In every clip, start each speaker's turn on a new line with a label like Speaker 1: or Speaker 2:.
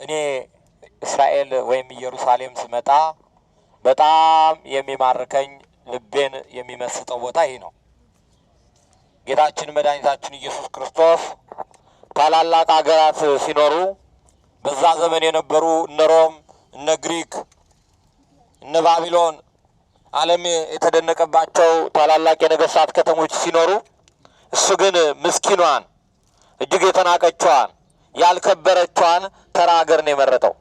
Speaker 1: እኔ እስራኤል ወይም ኢየሩሳሌም ስመጣ በጣም የሚማርከኝ ልቤን የሚመስጠው ቦታ ይሄ ነው። ጌታችን መድኃኒታችን ኢየሱስ ክርስቶስ ታላላቅ ሀገራት ሲኖሩ በዛ ዘመን የነበሩ እነ ሮም፣ እነ ግሪክ፣ እነ ባቢሎን ዓለም የተደነቀባቸው ታላላቅ የነገስታት ከተሞች ሲኖሩ እሱ ግን ምስኪኗን እጅግ የተናቀችዋን ያልከበረችዋን ተራ ሀገር ነው የመረጠው።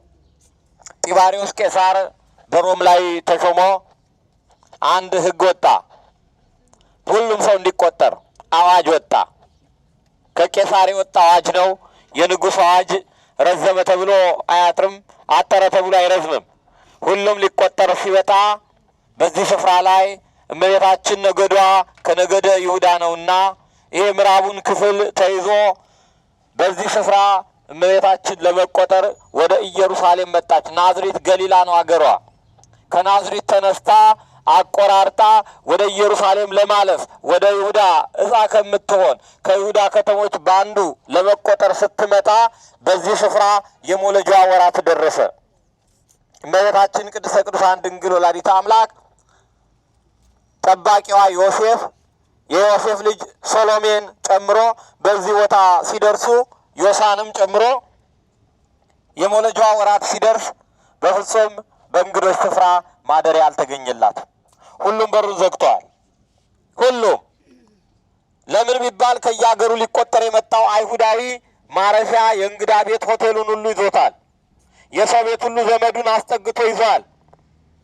Speaker 1: ጢባሪዎስ ቄሳር በሮም ላይ ተሾሞ አንድ ሕግ ወጣ። ሁሉም ሰው እንዲቆጠር አዋጅ ወጣ። ከቄሳር የወጣ አዋጅ ነው። የንጉሥ አዋጅ ረዘመ ተብሎ አያጥርም፣ አጠረ ተብሎ አይረዝምም። ሁሉም ሊቆጠር ሲወጣ በዚህ ስፍራ ላይ እመቤታችን ነገዷ ከነገደ ይሁዳ ነውና ይሄ ምዕራቡን ክፍል ተይዞ በዚህ ስፍራ እመቤታችን ለመቆጠር ወደ ኢየሩሳሌም መጣች። ናዝሬት ገሊላ ነው አገሯ። ከናዝሬት ተነስታ አቆራርጣ ወደ ኢየሩሳሌም ለማለፍ ወደ ይሁዳ እዛ ከምትሆን ከይሁዳ ከተሞች ባንዱ ለመቆጠር ስትመጣ በዚህ ስፍራ የመውለጃዋ ወራት ደረሰ። እመቤታችን ቅድስተ ቅዱሳን ድንግል ወላዲተ አምላክ ጠባቂዋ ዮሴፍ የዮሴፍ ልጅ ሶሎሜን ጨምሮ በዚህ ቦታ ሲደርሱ ዮሳንም ጨምሮ የመውለጃዋ ወራት ሲደርስ በፍጹም በእንግዶች ስፍራ ማደሪያ አልተገኘላት። ሁሉም በሩን ዘግቷል። ሁሉም ለምን ቢባል ከየአገሩ ሊቆጠር የመጣው አይሁዳዊ ማረፊያ የእንግዳ ቤት ሆቴሉን ሁሉ ይዞታል። የሰው ቤት ሁሉ ዘመዱን አስጠግቶ ይዟል።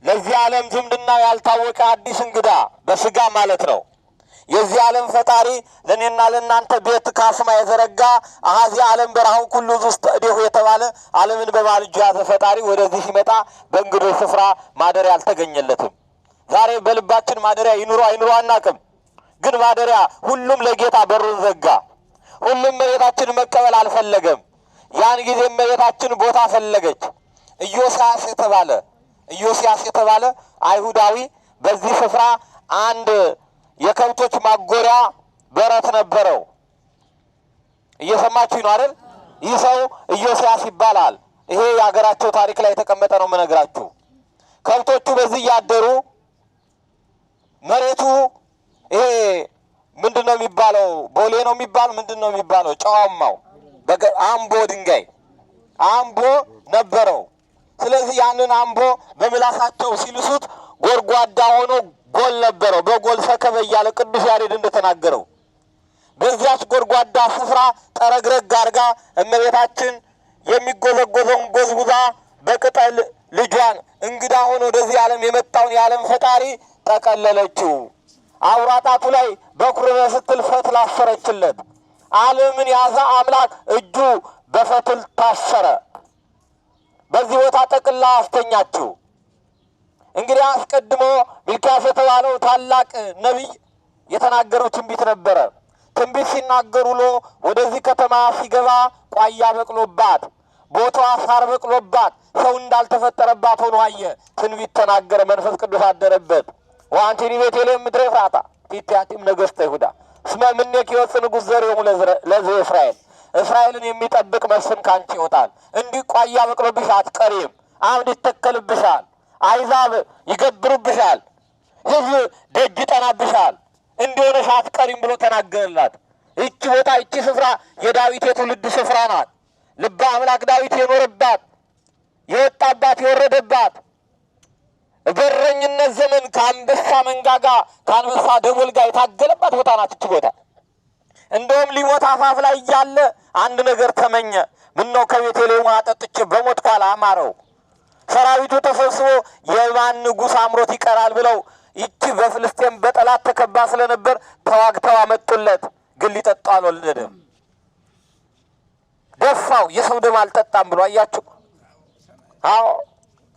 Speaker 1: ለዚህ ዓለም ዝምድና ያልታወቀ አዲስ እንግዳ በስጋ ማለት ነው። የዚህ ዓለም ፈጣሪ ለእኔና ለእናንተ ቤት ካስማ የዘረጋ አሃዚ ዓለም በረሃው ሁሉ ውስጥ እዴሁ የተባለ ዓለምን በባል እጁ ያዘ ፈጣሪ ወደዚህ ሲመጣ በእንግዶች ስፍራ ማደሪያ አልተገኘለትም። ዛሬ በልባችን ማደሪያ ይኑሮ አይኑሮ አናቅም፣ ግን ማደሪያ ሁሉም ለጌታ በሩን ዘጋ። ሁሉም እመቤታችን መቀበል አልፈለገም። ያን ጊዜ እመቤታችን ቦታ ፈለገች። ኢዮስያስ የተባለ አይሁዳዊ በዚህ ስፍራ አንድ የከብቶች ማጎሪያ በረት ነበረው። እየሰማችሁ ነው አይደል? ይህ ሰው ኢዮስያስ ይባላል። ይሄ የሀገራቸው ታሪክ ላይ የተቀመጠ ነው የምነግራችሁ። ከብቶቹ በዚህ እያደሩ መሬቱ ይሄ ምንድነው የሚባለው? ቦሌ ነው የሚባል ምንድነው የሚባለው? ጨዋማው አምቦ ድንጋይ አምቦ ነበረው። ስለዚህ ያንን አምቦ በምላሳቸው ሲልሱት ጎርጓዳ ሆኖ ጎል ነበረው። በጎል ሰከበ እያለ ቅዱስ ያሬድ እንደተናገረው በዚያች ጎርጓዳ ስፍራ ጠረግረግ አድርጋ እመቤታችን የሚጎዘጎዘውን ጎዝጉዛ በቅጠል ልጇን እንግዳ ሆኖ ወደዚህ ዓለም የመጣውን የዓለም ፈጣሪ ጠቀለለችው። አውራጣቱ ላይ በኩርነ ስትል ፈትል አሰረችለት። ዓለምን ያዘ አምላክ እጁ በፈትል ታሰረ። በዚህ ቦታ ጠቅላ አስተኛችው። እንግዲህ አስቀድሞ ሚልክያስ የተባለው ታላቅ ነቢይ የተናገረው ትንቢት ነበረ። ትንቢት ሲናገር ውሎ ወደዚህ ከተማ ሲገባ ቋያ በቅሎባት ቦታዋ ሳር በቅሎባት ሰው እንዳልተፈጠረባት ሆኖ አየ። ትንቢት ተናገረ። መንፈስ ቅዱስ አደረበት። ወአንቲኒ ቤቴልሔም ምድረ ኤፍራታ ቲትያቲም ነገሥተ ይሁዳ እስመ እምኔኪ ይወፅእ ንጉሥ ዘርዮሙ ለሕዝበ እስራኤል። እስራኤልን የሚጠብቅ መስፍን ካንቺ ይወጣል። እንዲህ ቋያ በቅሎብሽ አትቀሪም። አምድ ይተከልብሻል። አይዛብ ይገብሩብሻል። ሕዝብ ደጅ ይጠናብሻል። እንዲሆነሽ አትቀሪም ብሎ ተናገረላት። ይቺ ቦታ ይቺ ስፍራ የዳዊት የትውልድ ስፍራ ናት። ልበ አምላክ ዳዊት የኖረባት የወጣባት የወረደባት በረኝነት ዘመን ከአንበሳ መንጋጋ ከአንበሳ ደቦል ጋር የታገለባት ቦታ ናት ይቺ ቦታ። እንደውም ሊሞት አፋፍ ላይ እያለ አንድ ነገር ተመኘ። ምነው ከቤቴልሔም ውሃ ጠጥቼ በሞትኩ አማረው። ሰራዊቱ ተሰብስቦ የማን ንጉሥ አምሮት ይቀራል ብለው ይቺ በፍልስጤም በጠላት ተከባ ስለነበር ተዋግተው አመጡለት። ግን ሊጠጣ አልወለደም። ደፋው። የሰው ደም አልጠጣም ብሎ አያችሁ።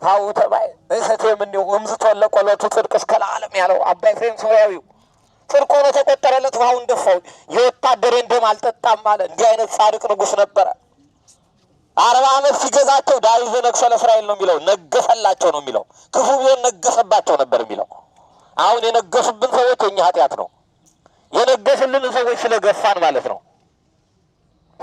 Speaker 1: አዎ ተባይ እሰቴም እንዲሁ ወምዝቶን ለቆሎቱ ጽድቅ እስከ ለዓለም ያለው አባ ኤፍሬም ሶርያዊው ጽድቅ ሆኖ ተቆጠረለት። ውሃውን ደፋው። የወታደሬን ደም አልጠጣም አለ። እንዲህ አይነት ጻድቅ ንጉሥ ነበረ። 40 ዓመት ሲገዛቸው ዳዊት ዘነግሠ ለእስራኤል ነው የሚለው። ነገሰላቸው ነው የሚለው። ክፉ ቢሆን ነገሰባቸው ነበር የሚለው። አሁን የነገሱብን ሰዎች የኛ ኃጢአት ነው። የነገሱልን ሰዎች ስለገፋን ማለት ነው።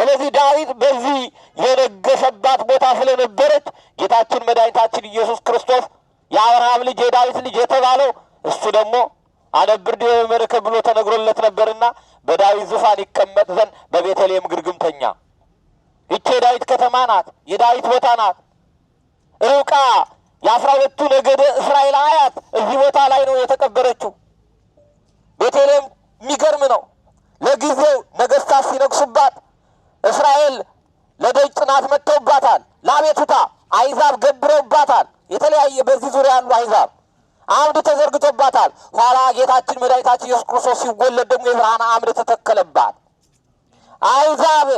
Speaker 1: ስለዚህ ዳዊት በዚህ የነገሰባት ቦታ ስለነበረች ጌታችን መድኃኒታችን ኢየሱስ ክርስቶስ የአብርሃም ልጅ የዳዊት ልጅ የተባለው እሱ ደግሞ አነብር ዲበ መርከብ ብሎ ተነግሮለት ነበርና በዳዊት ዙፋን ይቀመጥ ዘንድ በቤተልሔም ግርግም ተኛ። ይህች የዳዊት ከተማ ናት፣ የዳዊት ቦታ ናት። ርብቃ የ12ቱ ነገደ እስራኤል አያት እዚህ ቦታ ላይ ነው የተቀበረችው። ቤተልሔም የሚገርም ነው። ለጊዜው ነገስታት ሲነግሱባት እስራኤል ለደጅ ጥናት መጥተውባታል። ለአቤቱታ አይዛብ ገብረውባታል። የተለያየ በዚህ ዙሪያ ያሉ አይዛብ አምድ ተዘርግቶባታል። ኋላ ጌታችን መድኃኒታችን ኢየሱስ ክርስቶስ ሲወለድ ደግሞ የብርሃን አምድ ተተከለባት። አይዛብ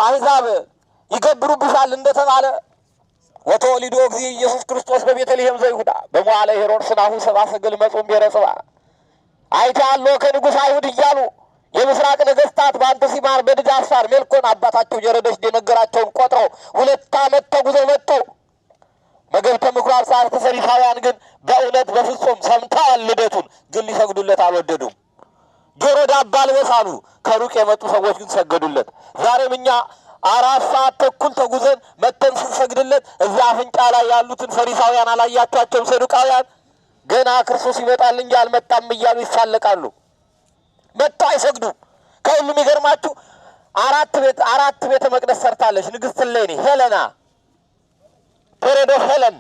Speaker 1: አይዛብ ይገብሩብሻል እንደተባለ ወተወሊዶ እግዚእ ኢየሱስ ክርስቶስ በቤተልሔም ዘይሁዳ በመዋዕለ ሄሮድስ ናሁ ሰብአ ሰገል መጹም ብሔረ ጽብዓ አይቻለሁ ከንጉሥ አይሁድ እያሉ የምስራቅ ነገስታት በአንተ ሲማር በድጃ አሳር ሜልኮን አባታቸው ጀረደች የነገራቸውን ቆጥረው 2 ዓመት ተጉዘው መጡ። መገብተ ምኵራብ ጸሐፍተ ፈሪሳውያን ግን በእውነት በፍጹም ሰምተዋል ልደቱን፣ ግን ሊሰግዱለት አልወደዱም። ጆሮ ዳባ ልበስ አሉ። ከሩቅ የመጡ ሰዎች ግን ሰገዱለት። ዛሬም እኛ 4 ሰዓት ተኩል ተጉዘን መተን ስንሰግድለት እዛ አፍንጫ ላይ ያሉትን ፈሪሳውያን አላያቸዋቸውም? ሰዱቃውያን ገና ክርስቶስ ይመጣል እንጂ አልመጣም እያሉ ይሳለቃሉ። መጥተው አይሰግዱም። ከሁሉም ይገርማችሁ 4 ቤተ መቅደስ ሰርታለች ንግሥት እሌኒ ሄለና ፔሬድ ኦፍ ሄለን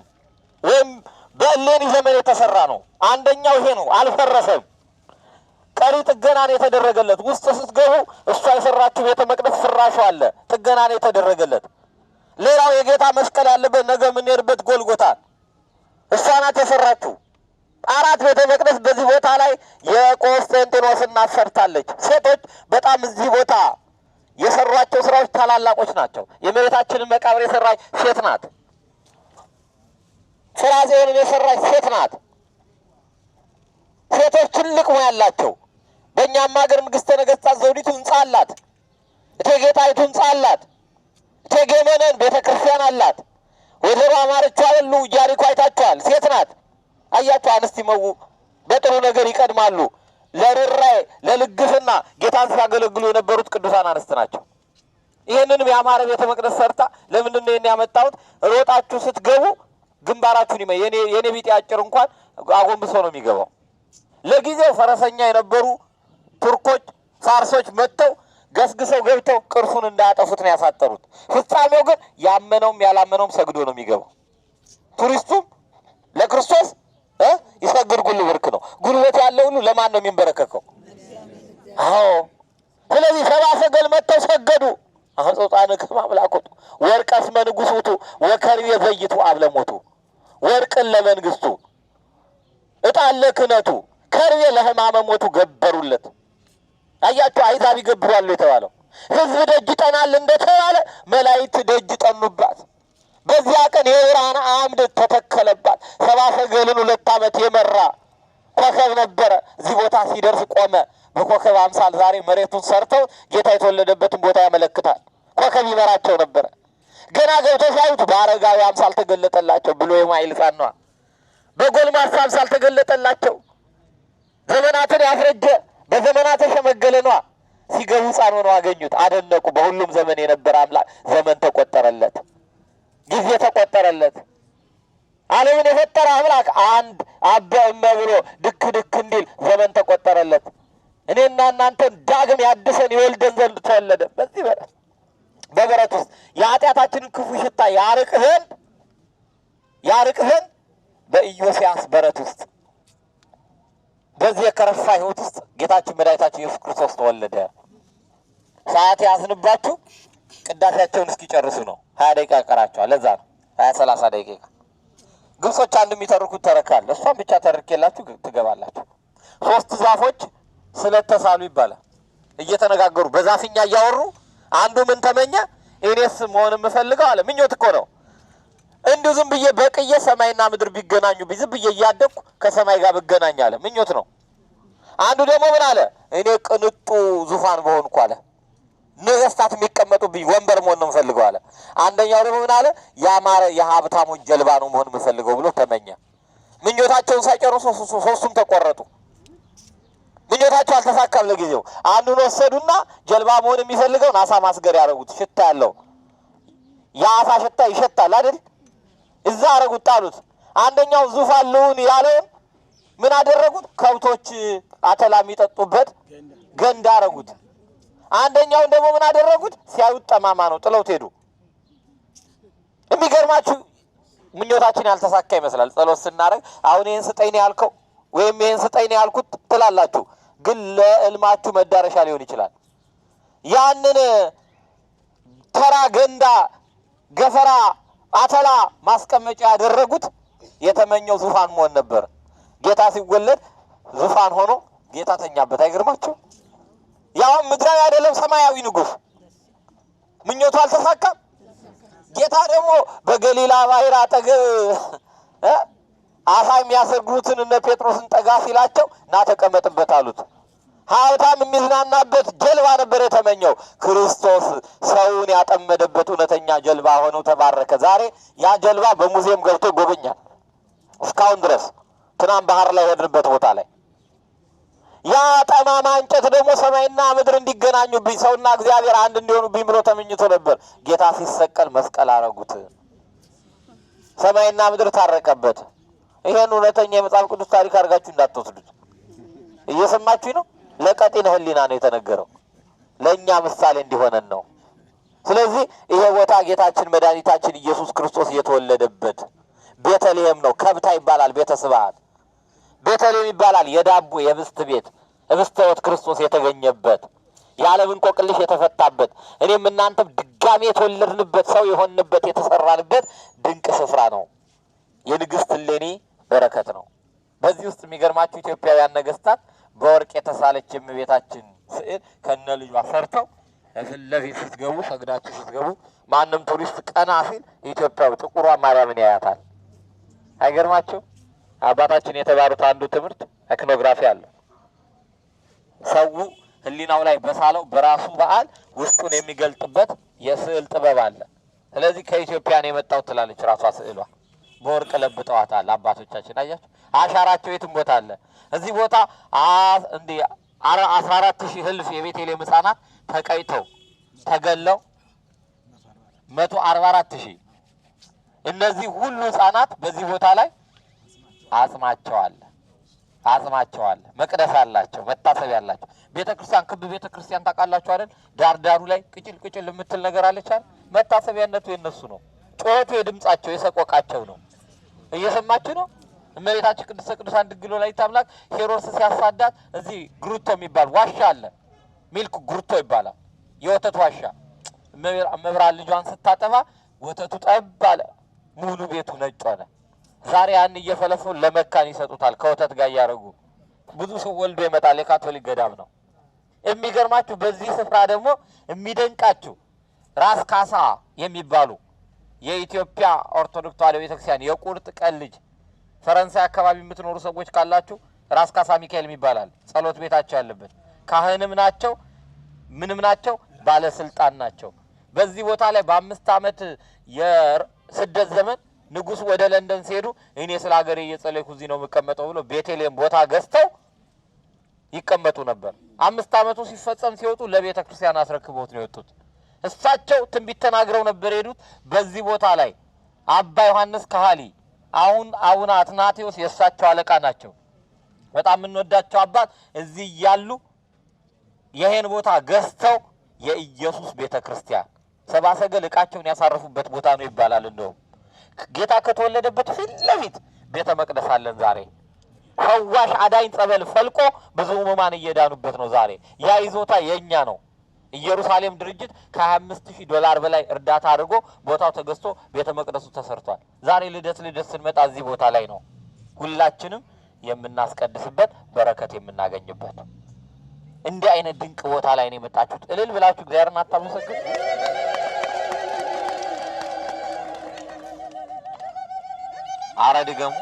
Speaker 1: ወይም በእሌኒ ዘመን የተሰራ ነው። አንደኛው ይሄ ነው፣ አልፈረሰም። ቀሪ ጥገናን የተደረገለት ውስጥ ስትገቡ እሷ የሰራችው ቤተ መቅደስ ፍራሹ አለ፣ ጥገናን የተደረገለት። ሌላው የጌታ መስቀል ያለበት ነገ የምንሄድበት ጎልጎታ እሷ ናት የሰራችው። 4 ቤተ መቅደስ በዚህ ቦታ ላይ የቆስጠንጢኖስ እናት ሰርታለች። ሴቶች በጣም እዚህ ቦታ የሰሯቸው ስራዎች ታላላቆች ናቸው። የእመቤታችንን መቃብር የሰራች ሴት ናት። ስራዜውንም የሰራች ሴት ናት። ሴቶች ትልቅ ሙያ አላቸው። በእኛም ሀገር ንግሥተ ነገሥታት ዘውዲቱ ህንጻ አላት። እቴጌ ጣይቱ ህንጻ አላት። እቴጌ መነን ቤተ ክርስቲያን አላት። ወይዘሮ አማረች አሉ ኢያሪኮ አይታችኋል። ሴት ናት። አያችሁ፣ አንስት ይመው በጥሩ ነገር ይቀድማሉ። ለርራይ ለልግስና ጌታን ሲያገለግሉ የነበሩት ቅዱሳን አንስት ናቸው። ይህንንም ያማረ ቤተ መቅደስ ሰርታ ለምንድን ነው ያመጣሁት? ሮጣችሁ ስትገቡ ግንባራችሁን ይመ የኔ ቢጤ አጭር እንኳን አጎንብሶ ነው የሚገባው። ለጊዜው ፈረሰኛ የነበሩ ቱርኮች፣ ፋርሶች መጥተው ገስግሰው ገብተው ቅርሱን እንዳያጠፉት ነው ያሳጠሩት። ፍጻሜው ግን ያመነውም ያላመነውም ሰግዶ ነው የሚገባው። ቱሪስቱም ለክርስቶስ ይሰግድ ጉል ብርክ ነው። ጉልበት ያለው ሁሉ ለማን ነው የሚንበረከከው? አዎ። ስለዚህ 70 ሰገል መጥተው ሰገዱ። አህጾጣነ ከማምላኮቱ ወርቀስ መንጉሱቱ ወከርቤ ዘይቱ አብለሞቱ ወርቅን ለመንግስቱ ዕጣን ለክህነቱ ከርቤ ለሕማመ ሞቱ ገበሩለት። አያችሁ፣ አይዛብ ይገብራሉ የተባለው ሕዝብ ደጅ ጠናል እንደተባለ መላእክት ደጅ ጠኑባት። በዚያ ቀን የብርሃን አምድ ተተከለባት። 70 ሰገልን 2 ዓመት የመራ ኮከብ ነበረ። እዚህ ቦታ ሲደርስ ቆመ። በኮከብ አምሳል ዛሬ መሬቱን ሰርተው ጌታ የተወለደበትን ቦታ ያመለክታል። ኮከብ ይመራቸው ነበረ። ገና ገብተው ሲያዩት በአረጋዊ አምሳል ተገለጠላቸው ብሎ የማይል ሕፃን ነዋ። በጎልማሳ አምሳል ተገለጠላቸው። ዘመናትን ያስረጀ በዘመናት የሸመገለ ነዋ። ሲገቡ ሕፃን ሆነው አገኙት፣ አደነቁ። በሁሉም ዘመን የነበረ አምላክ ዘመን ተቆጠረለት፣ ጊዜ ተቆጠረለት። ዓለምን የፈጠረ አምላክ አንድ አበ እመ ብሎ ድክ ድክ እንዲል ዘመን ተቆጠረለት። እኔና እናንተን ዳግም ያድሰን ይወልደን ዘንድ ተወለደ። በዚህ በበረት ውስጥ የኃጢአታችንን ክፉ ሽታ ያርቅ ዘንድ በኢዮስያስ በረት ውስጥ በዚህ የከረፋ ሕይወት ውስጥ ጌታችን መድኃኒታችን ኢየሱስ ክርስቶስ ተወለደ። ሰዓት ያዝንባችሁ ቅዳሴያቸውን እስኪጨርሱ ነው። 20 ደቂቃ ቀራቸዋል። ለዛ ነው 20-30 ደቂቃ። ግብጾች አንድ የሚተርኩት ተረካል። እሷን ብቻ ተርኬላችሁ ትገባላችሁ። 3 ዛፎች ስለተሳሉ ይባላል። እየተነጋገሩ በዛፍኛ እያወሩ አንዱ ምን ተመኘ? እኔስ መሆን የምፈልገው አለ። ምኞት እኮ ነው። እንዲሁ ዝም ብዬ በቅዬ ሰማይና ምድር ቢገናኙ ዝም ብዬ እያደግኩ ከሰማይ ጋር ብገናኝ አለ። ምኞት ነው። አንዱ ደግሞ ምን አለ? እኔ ቅንጡ ዙፋን በሆንኩ አለ። ነገስታት የሚቀመጡብኝ ወንበር መሆን ነው የምፈልገው አለ። አንደኛው ደግሞ ምን አለ? ያማረ የሀብታሞች ጀልባ ነው መሆን የምፈልገው ብሎ ተመኘ። ምኞታቸውን ሳይጨርሱ 3ቱም ተቆረጡ። ምኞታቸው አልተሳካም። ለጊዜው አንዱን ወሰዱና ጀልባ መሆን የሚፈልገውን አሳ ማስገር ያደረጉት። ሽታ ያለው የአሳ ሽታ ይሸታል አይደል? እዛ አረጉት፣ ጣሉት። አንደኛው ዙፋን ልሁን ያለውን ምን አደረጉት? ከብቶች አተላ የሚጠጡበት ገንዳ አረጉት። አንደኛውን ደግሞ ምን አደረጉት? ሲያዩት ጠማማ ነው፣ ጥለውት ሄዱ። የሚገርማችሁ ምኞታችን ያልተሳካ ይመስላል። ጸሎት ስናደርግ አሁን ይህን ስጠኝ ያልከው ወይም ይህን ስጠኝ ያልኩት ትላላችሁ፣ ግን ለዕልማችሁ መዳረሻ ሊሆን ይችላል። ያንን ተራ ገንዳ፣ ገፈራ፣ አተላ ማስቀመጫ ያደረጉት የተመኘው ዙፋን መሆን ነበር። ጌታ ሲወለድ ዙፋን ሆኖ ጌታ ተኛበት። አይገርማችሁ? ያውም ምድራዊ አይደለም ሰማያዊ ንጉሥ። ምኞቱ አልተሳካም። ጌታ ደግሞ በገሊላ ባህር አጠገብ አሳ የሚያሰግሩትን እነ ጴጥሮስን ጠጋ ሲላቸው ና ተቀመጥበት አሉት። ሀብታም የሚዝናናበት ጀልባ ነበር የተመኘው። ክርስቶስ ሰውን ያጠመደበት እውነተኛ ጀልባ ሆነው ተባረከ። ዛሬ ያ ጀልባ በሙዚየም ገብቶ ይጎበኛል እስካሁን ድረስ። ትናንት ባህር ላይ ሄድንበት ቦታ ላይ ያ ጠማማ እንጨት ደግሞ ሰማይና ምድር እንዲገናኙብኝ ሰውና እግዚአብሔር አንድ እንዲሆኑብኝ ብሎ ተመኝቶ ነበር። ጌታ ሲሰቀል መስቀል አረጉት። ሰማይና ምድር ታረቀበት። ይሄን እውነተኛ የመጽሐፍ ቅዱስ ታሪክ አድርጋችሁ እንዳትወስዱት። እየሰማችሁ ነው። ለቀጢነ ሕሊና ነው የተነገረው፣ ለእኛ ምሳሌ እንዲሆነን ነው። ስለዚህ ይሄ ቦታ ጌታችን መድኃኒታችን ኢየሱስ ክርስቶስ የተወለደበት ቤተልሔም ነው። ከብታ ይባላል ቤተ ስብሐት። ቤተልሔም ይባላል የዳቦ የህብስት ቤት፣ ህብስተ ሕይወት ክርስቶስ የተገኘበት፣ የዓለም እንቆቅልሽ የተፈታበት፣ እኔም እናንተም ድጋሜ የተወለድንበት፣ ሰው የሆንበት፣ የተሰራንበት ድንቅ ስፍራ ነው። የንግሥት እሌኒ በረከት ነው። በዚህ ውስጥ የሚገርማችሁ ኢትዮጵያውያን ነገስታት በወርቅ የተሳለች የእመቤታችን ስዕል ከነ ልጇ ሰርተው ፊት ለፊት ስትገቡ፣ ሰግዳችሁ ስትገቡ ማንም ቱሪስት ቀና ሲል ኢትዮጵያው ጥቁሯ ማርያምን ያያታል። አይገርማችሁ? አባታችን የተባሉት አንዱ ትምህርት ኢኮኖግራፊ አለ። ሰው ህሊናው ላይ በሳለው በራሱ በዓል ውስጡን የሚገልጥበት የስዕል ጥበብ አለ። ስለዚህ ከኢትዮጵያ ነው የመጣው ትላለች ራሷ ስዕሏ። በወርቅ ለብጠዋታል አባቶቻችን። አያችሁ አሻራቸው የትም ቦታ አለ። እዚህ ቦታ እንዴ 14,000 ህልፍ የቤተልሔም ህፃናት ተቀይተው ተገለው 144,000 እነዚህ ሁሉ ህፃናት በዚህ ቦታ ላይ አጽማቸው አለ፣ መቅደስ አላቸው፣ መታሰቢያ አላቸው። ቤተክርስቲያን ክብ ቤተክርስቲያን ታውቃላችሁ አይደል? ዳርዳሩ ላይ ቅጭል ቅጭል የምትል ነገር አለች አይደል? መታሰቢያነቱ የነሱ ነው። ጩኸቱ የድምጻቸው የሰቆቃቸው ነው። እየሰማችሁ ነው። እመቤታችን ቅድስተ ቅዱሳን ድንግል ወላዲተ አምላክ ሄሮድስ ሲያሳዳት እዚህ ግሩቶ የሚባል ዋሻ አለ። ሚልክ ግሩቶ ይባላል። የወተት ዋሻ። መብራን ልጇን ስታጠባ ወተቱ ጠብ አለ፣ ሙሉ ቤቱ ነጭ ሆነ። ዛሬ ያን እየፈለፉ ለመካን ይሰጡታል ከወተት ጋር እያደረጉ። ብዙ ሰው ወልዶ ይመጣል። የካቶሊክ ገዳም ነው። የሚገርማችሁ በዚህ ስፍራ ደግሞ የሚደንቃችሁ ራስ ካሳ የሚባሉ የኢትዮጵያ ኦርቶዶክስ ተዋሕዶ ቤተክርስቲያን የቁርጥ ቀን ልጅ ፈረንሳይ አካባቢ የምትኖሩ ሰዎች ካላችሁ ራስ ካሳ ሚካኤል የሚባላል ጸሎት ቤታቸው ያለበት ካህንም ናቸው፣ ምንም ናቸው፣ ባለስልጣን ናቸው። በዚህ ቦታ ላይ በ5 ዓመት የስደት ዘመን ንጉስ ወደ ለንደን ሲሄዱ እኔ ስለ ሀገሬ እየጸለይኩ እዚህ ነው የምቀመጠው ብሎ ቤተልሔም ቦታ ገዝተው ይቀመጡ ነበር። 5 ዓመቱ ሲፈጸም ሲወጡ ለቤተ ክርስቲያን አስረክቦት ነው የወጡት። እሳቸው ትንቢት ተናግረው ነበር የሄዱት። በዚህ ቦታ ላይ አባ ዮሐንስ ካህሊ አሁን አቡነ አትናቴዎስ የእሳቸው አለቃ ናቸው። በጣም የምንወዳቸው አባት እዚህ ያሉ ይሄን ቦታ ገዝተው የኢየሱስ ቤተ ክርስቲያን ሰብአ ሰገል ዕቃቸውን ያሳረፉበት ቦታ ነው ይባላል። እንደውም ጌታ ከተወለደበት ፊት ለፊት ቤተ መቅደስ አለን ዛሬ። ፈዋሽ አዳኝ ጸበል ፈልቆ ብዙ ሕሙማን እየዳኑበት ነው ዛሬ። ያ ይዞታ የኛ ነው። ኢየሩሳሌም ድርጅት $25,000 በላይ እርዳታ አድርጎ ቦታው ተገዝቶ ቤተ መቅደሱ ተሰርቷል። ዛሬ ልደት ስንመጣ እዚህ ቦታ ላይ ነው ሁላችንም የምናስቀድስበት በረከት የምናገኝበት። እንዲህ አይነት ድንቅ ቦታ ላይ ነው የመጣችሁት። እልል ብላችሁ እግዚአብሔርን አታመሰግኑ? አረ ድገሙ።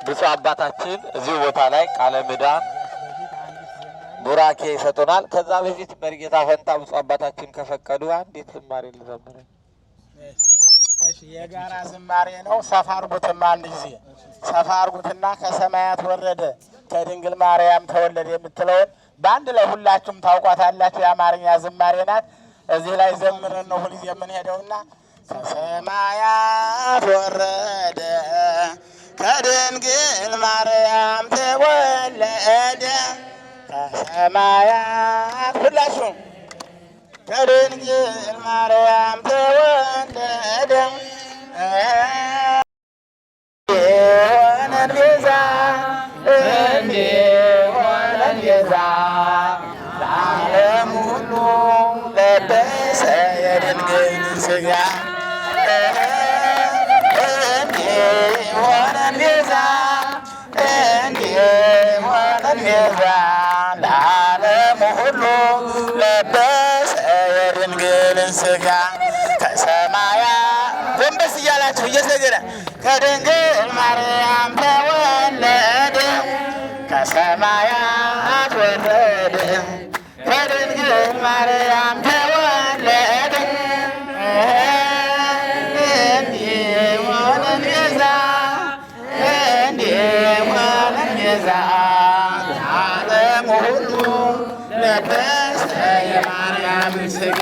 Speaker 1: ብፁዕ አባታችን እዚህ ቦታ ላይ ቃለ ምዕዳን ቡራኬ ይሰጡናል። ከዛ በፊት መሪጌታ ፈንታ ብፁዕ አባታችን ከፈቀዱ አንዲት ዝማሬ ልዘምር።
Speaker 2: እሺ የጋራ ዝማሬ ነው። ሰፋ አድርጉትማ አንድ ጊዜ ሰፋ አድርጉትና ከሰማያት ወረደ ከድንግል ማርያም ተወለደ የምትለውን በአንድ ላይ ሁላችሁም ታውቋታላችሁ። የአማርኛ ዝማሬ ናት። እዚህ ላይ ዘምረን ነው ሁልጊዜ የምንሄደውና ከሰማያት ወረደ ከድንግል ማርያም ተወለደ ከሰማያት ሁላችሁም ከድንግል ማርያም ተወለደ ሆነን ቤዛ እንዲሆነን ቤዛ ለዓለም ሁሉ ለበሰ የድንግል ሥጋ እንዲሆነን ቤዛ እንዲሆነን ቤዛ ለዓለም ሁሉ ለበሰ የድንግልን ሥጋ ከሰማያት ጎንበስ እያላችሁ እየሰገደ ከድንግል ማርያም ተወለደ ከሰማያት ወረደ ከድንግል ማርያም ተወለደ እንዲሆነን ቤዛ እንዲሆነን ቤዛ ለዓለም ሁሉ ለበሰ የማርያምን ሥጋ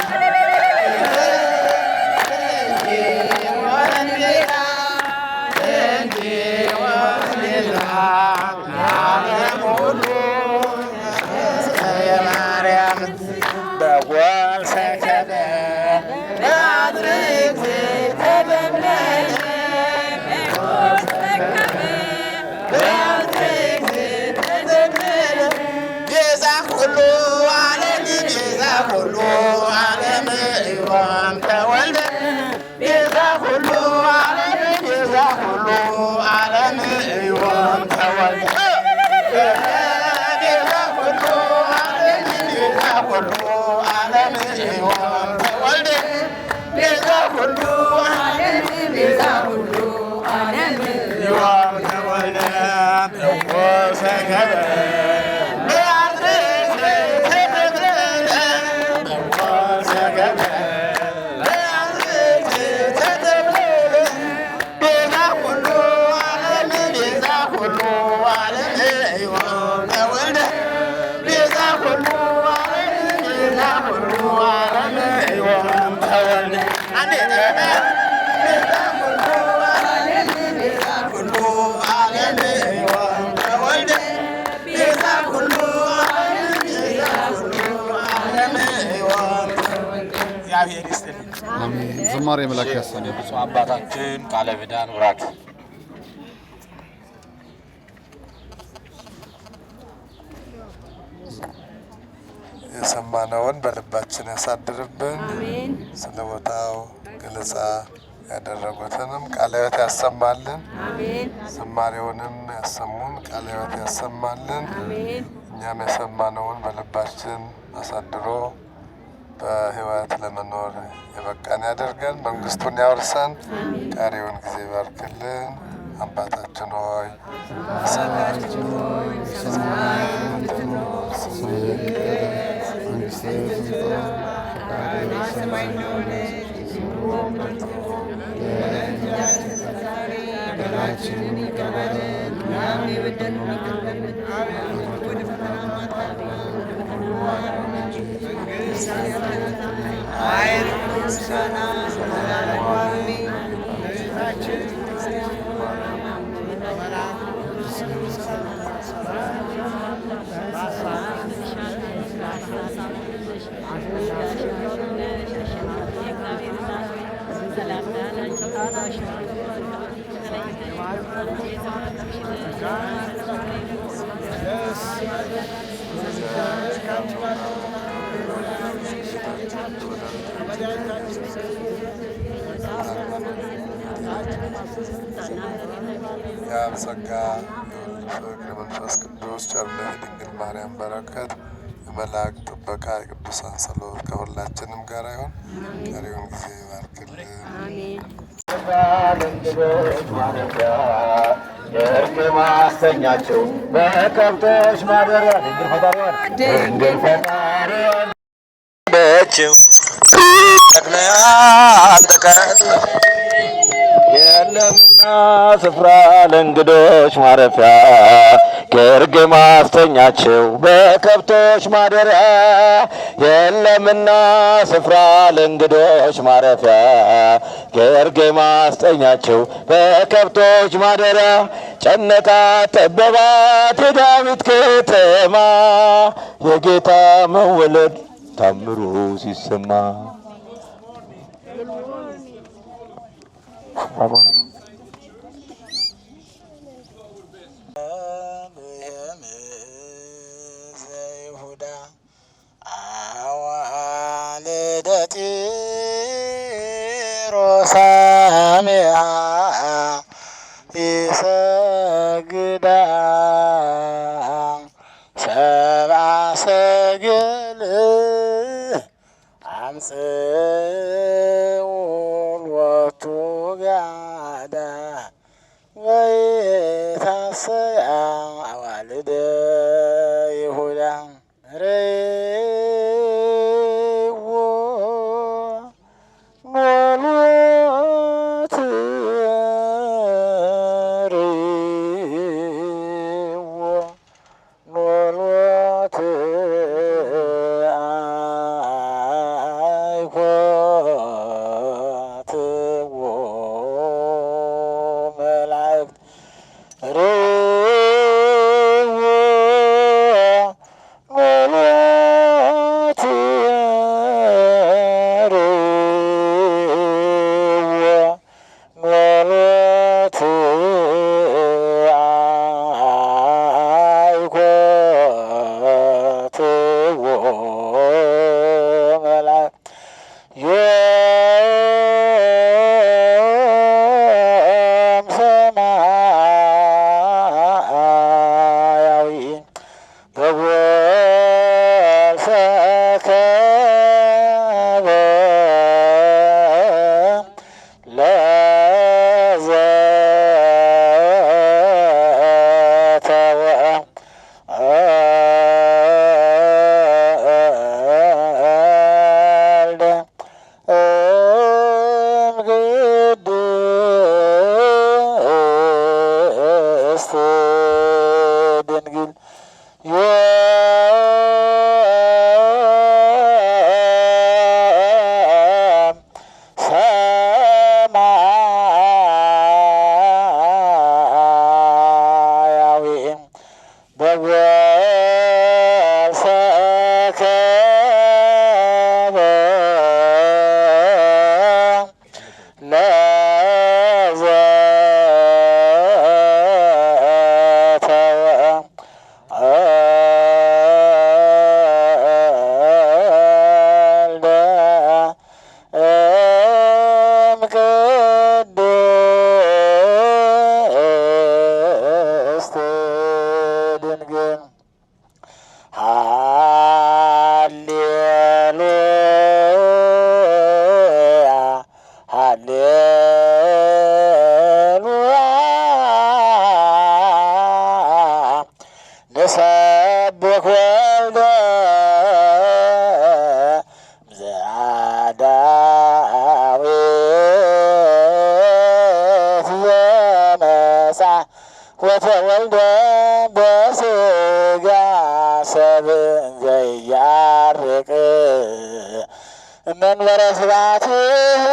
Speaker 2: እንዲሆነን ቤዛ እንዲሆነን ቤዛ ለዓለም ሁሉ ለበሰ የማርያምን በጎል ሰከበ በአድርግ ተበለለ ቤዛ ኩሉ ዓለም ቤዛ ኩሉ ዓለም ዮም ተወልደ ቤዛ ኩሉ ዓለም ቤዛ ኩሉ ዓለም ዮም ተወልደ ቤዛ ኩሉ ዓለም ቤዛ ኩሉ ዓለም ዮም ተወልደ ቤዛ ኩሉ ዓለም ቤዛ ኩሉ ዓለም ዮም ተወልደ ሰከበ
Speaker 3: ዝማሬ መላክ ያሰነ
Speaker 1: ብፁዕ አባታችን ቃለ ምዕዳን ውራት
Speaker 4: የሰማነውን በልባችን ያሳድርብን። ስለ ቦታው ገለጻ ያደረጉትንም ቃለ ሕይወት ያሰማልን። ዝማሬውንም ያሰሙን ቃለ ሕይወት ያሰማልን። እኛም የሰማነውን በልባችን አሳድሮ በሕይወት ለመኖር የበቃን ያደርገን። መንግስቱን ያወርሰን። ቀሪውን ጊዜ ባርክልን። አባታችን ሆይ የአብ ጸጋ ፍቅር የመንፈስ ቅዱስ ቸርነት የድንግል ማርያም በረከት የመላእክት ጥበቃ የቅዱሳን ጸሎት ከሁላችንም ጋር ይሁን። ቀሪውን ጊዜ ይባርክልን።
Speaker 1: የእርቅ ማስተኛቸው በከብቶች ማደሪያ ድንግል ፈጣሪዋን ድንግል ፈጣሪዋን በችው ተክለያን ተቀል የለምና ስፍራ ለእንግዶች ማረፊያ ግርግ ማስተኛቸው በከብቶች ማደሪያ የለምና ስፍራ ለእንግዶች ማረፊያ ግርግ ማስተኛቸው በከብቶች ማደሪያ ጨነቃት ጠበባት የዳዊት ከተማ የጌታ መወለድ ታምሩ ሲሰማ
Speaker 2: ሮሳሚያ ይሰግዳ ሰብአ ሰገል አምጽኡ ሎቱ ጋዳ ወይታሰያ አዋልደ ይሁዳ ወተወልደ በሥጋ ሰብእ ዘያርቅ መንበረ ስብሐቲሁ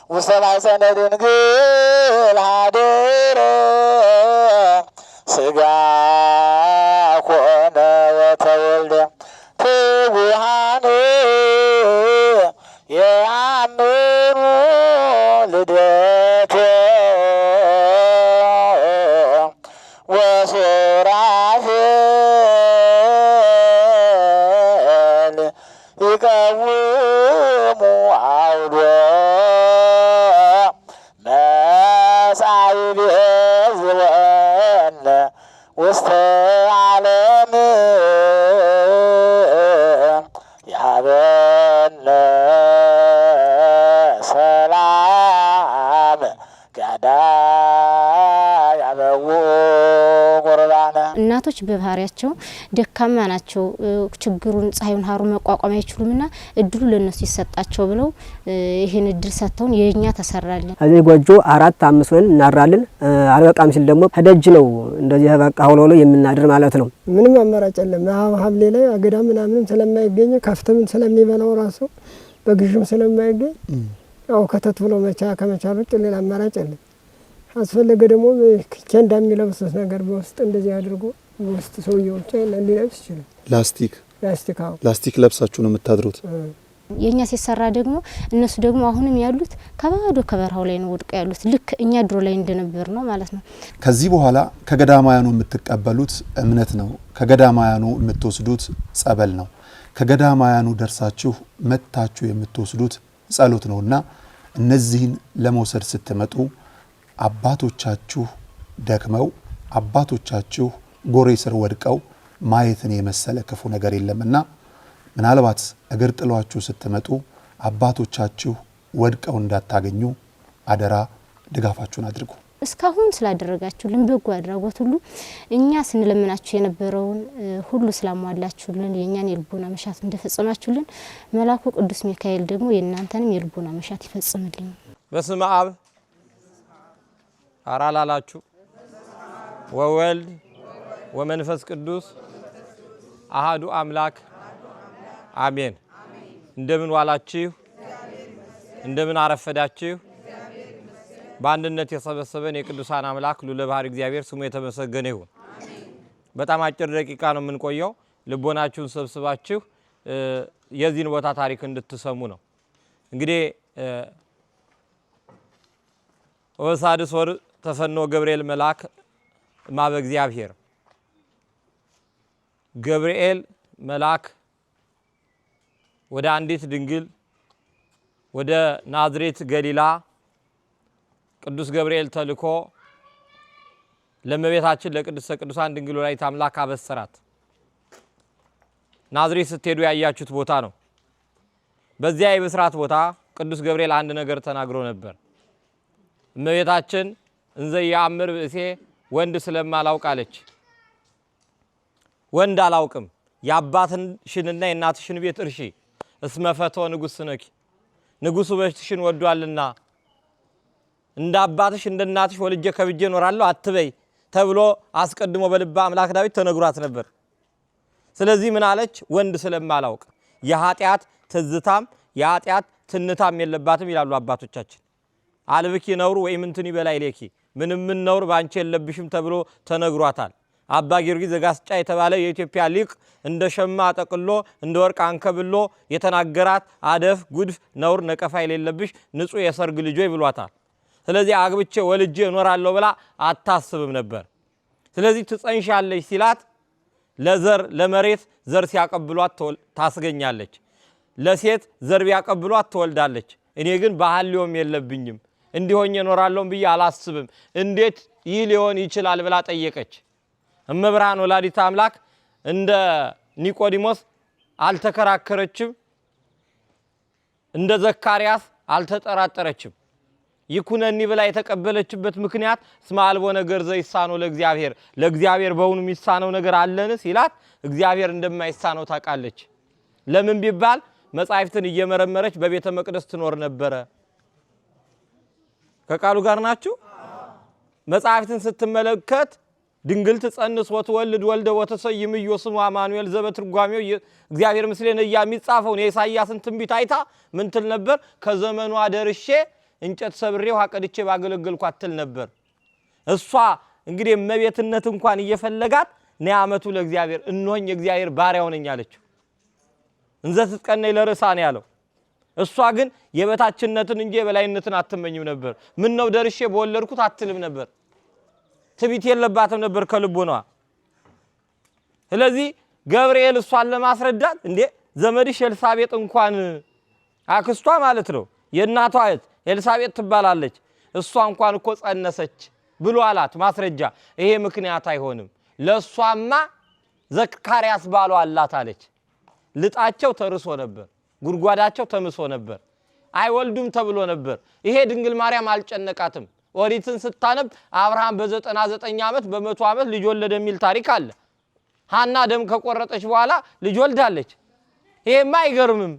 Speaker 2: ውስተ ማኅፀነ ድንግል ኀደረ ሥጋ ኮነ ወተወልደ ትጉሃን የአምሩ ልደቶ ወሱራፌል ይቀውሙ አውዶ መጻኢብ ዝወነ ውስተ ዓለም ያበነ ሰላም ጋዳ ያበው ቁርባነ
Speaker 5: እናቶች በባህሪያቸው ደካማ ናቸው ችግሩን ፀሐዩን ሀሩ መቋቋም አይችሉምና እድሉ ለነሱ ይሰጣቸው ብለው ይሄን እድል ሰጥተውን የኛ ተሰራልን
Speaker 6: አዚ ጎጆ 4 5 ሆነን እናራለን አልበቃም ሲል ደግሞ ሄደጅ ነው እንደዚህ በቃ ሆኖ የምናድር ማለት ነው
Speaker 7: ምንም አማራጭ የለም ሀብሌ ላይ አገዳ ምናምን ስለማይገኝ ከፍተም ስለሚበላው ራሱ በግዥም ስለማይገኝ ያው ከተት ብሎ ከመቻል ውጭ ሌላ አማራጭ የለም አስፈለገ ደግሞ ከንዳ የሚለብሱት ነገር በውስጥ እንደዚህ አድርጎ በውስጥ ሰውየው ሊለብስ ይችላል
Speaker 3: ላስቲክ ለብሳችሁ ነው የምታድሩት
Speaker 5: የኛ ሲሰራ ደግሞ እነሱ ደግሞ አሁንም ያሉት ከባዶ ከበረሃው ላይ ነው ወድቀው ያሉት ልክ እኛ ድሮ ላይ እንደነበር ነው ማለት ነው
Speaker 3: ከዚህ በኋላ ከገዳማያኑ የምትቀበሉት እምነት ነው ከገዳማያኑ የምትወስዱት ጸበል ነው ከገዳማያኑ ደርሳችሁ መታችሁ የምትወስዱት ጸሎት ነውና እነዚህን ለመውሰድ ስትመጡ አባቶቻችሁ ደክመው አባቶቻችሁ ጎሬ ስር ወድቀው ማየትን የመሰለ ክፉ ነገር የለምና ምናልባት እግር ጥሏችሁ ስትመጡ አባቶቻችሁ ወድቀው እንዳታገኙ አደራ ድጋፋችሁን አድርጉ
Speaker 5: እስካሁን ስላደረጋችሁልን በጎ አድራጎት ሁሉ እኛ ስንለምናችሁ የነበረውን ሁሉ ስላሟላችሁልን የኛን የልቦና መሻት እንደፈጸማችሁልን መልአኩ ቅዱስ ሚካኤል ደግሞ የእናንተንም የልቦና መሻት ይፈጽምልኝ
Speaker 8: በስመ አብ አራላላችሁ ወወልድ ወመንፈስ ቅዱስ አሃዱ አምላክ አሜን እንደምን ዋላችሁ እንደምን አረፈዳችሁ በአንድነት የሰበሰበን የቅዱሳን አምላክ ሉለ ባህር እግዚአብሔር ስሙ የተመሰገነ ይሁን በጣም አጭር ደቂቃ ነው የምንቆየው ልቦናችሁን ሰብስባችሁ የዚህን ቦታ ታሪክ እንድትሰሙ ነው እንግዲህ ወሳድስ ወር ተፈኖ ገብርኤል መልአክ ማበ እግዚአብሔር ገብርኤል መልአክ ወደ አንዲት ድንግል ወደ ናዝሬት ገሊላ ቅዱስ ገብርኤል ተልኮ ለመቤታችን ለቅድስተ ቅዱሳን ድንግል ወላዲተ አምላክ አበሰራት ናዝሬት ስትሄዱ ያያችሁት ቦታ ነው በዚያ የብስራት ቦታ ቅዱስ ገብርኤል አንድ ነገር ተናግሮ ነበር እመቤታችን እንዘ ያምር ብእሴ ወንድ ስለማላውቅ አለች ወንድ አላውቅም ያባትሽንና የእናትሽን ቤት እርሺ እስመፈቶ ንጉስ ነኪ ንጉሱ በሽትሽን ወዷልና እንደ አባትሽ እንደ እናትሽ ወልጄ ከብጄ ኖራለሁ አትበይ ተብሎ አስቀድሞ በልባ አምላክ ዳዊት ተነግሯት ነበር ስለዚህ ምን አለች ወንድ ስለማላውቅ የኃጢያት ትዝታም የኃጢያት ትንታም የለባትም ይላሉ አባቶቻችን አልብኪ ነውር ወይ ምንትን ይበላይ ለኪ ምንም ነውር ባንቺ የለብሽም ተብሎ ተነግሯታል አባ ጊዮርጊስ ዘጋስጫ የተባለ የኢትዮጵያ ሊቅ እንደ ሸማ ጠቅሎ እንደ ወርቅ አንከብሎ የተናገራት አደፍ ጉድፍ ነውር ነቀፋ የሌለብሽ ንጹህ የሰርግ ልጅ ብሏታል ስለዚህ አግብቼ ወልጄ እኖራለሁ ብላ አታስብም ነበር ስለዚህ ትጸንሻለሽ ሲላት ለዘር ለመሬት ዘር ሲያቀብሏት ታስገኛለች ለሴት ዘር ቢያቀብሏት ትወልዳለች እኔ ግን ባህልዮም የለብኝም እንዲሆኝ እኖራለሁ ብዬ አላስብም እንዴት ይህ ሊሆን ይችላል ብላ ጠየቀች እመብርሃን ወላዲተ አምላክ እንደ ኒቆዲሞስ አልተከራከረችም እንደ ዘካርያስ አልተጠራጠረችም ይኩነኒ ብላ የተቀበለችበት ምክንያት ስማልቦ ነገር ዘይሳነው ለእግዚአብሔር በእውኑ የሚሳነው ነገር አለን ሲላት እግዚአብሔር እንደማይሳነው ታውቃለች ለምን ቢባል መጻሕፍትን እየመረመረች በቤተ መቅደስ ትኖር ነበር ከቃሉ ጋር ናችሁ መጻሕፍትን ስትመለከት ድንግል ትጸንስ ወትወልድ ወልደ ወተሰይምዮ ስሙ አማኑኤል ዘበትርጓሜው እግዚአብሔር ምስሌነ የሚጻፈው የኢሳይያስን ትንቢት አይታ ምን ትል ነበር ከዘመኑ አደርሼ እንጨት ሰብሬው አቀድቼ ባገለገልኳት ትል ነበር እሷ እንግዲህ መቤትነት እንኳን እየፈለጋት ነያመቱ ለእግዚአብሔር እንሆኝ እግዚአብሔር ባሪያው ነኝ አለች እንዘ ትጥቀነይ ለርሳን ያለው እሷ ግን የበታችነትን እንጂ የበላይነትን አትመኝም ነበር ምን ነው ደርሼ በወለድኩት አትልም ነበር ትቢት የለባትም ነበር ከልቦና ስለዚህ ገብርኤል እሷን ለማስረዳት እንዴ ዘመድሽ ኤልሳቤጥ እንኳን አክስቷ ማለት ነው የእናቷ እህት ኤልሳቤጥ ትባላለች እሷ እንኳን እኮ ጸነሰች ብሎ አላት ማስረጃ ይሄ ምክንያት አይሆንም ለሷማ ዘካርያስ ባሏ አላት አለች ልጣቸው ተርሶ ነበር ጉርጓዳቸው ተምሶ ነበር አይወልዱም ተብሎ ነበር ይሄ ድንግል ማርያም አልጨነቃትም ኦሪትን ስታነብ አብርሃም በ99 ዓመት በ100 ዓመት ልጅ ወለደ የሚል ታሪክ አለ ሐና ደም ከቆረጠች በኋላ ልጅ ወልዳለች። ይሄማ አይገርምም።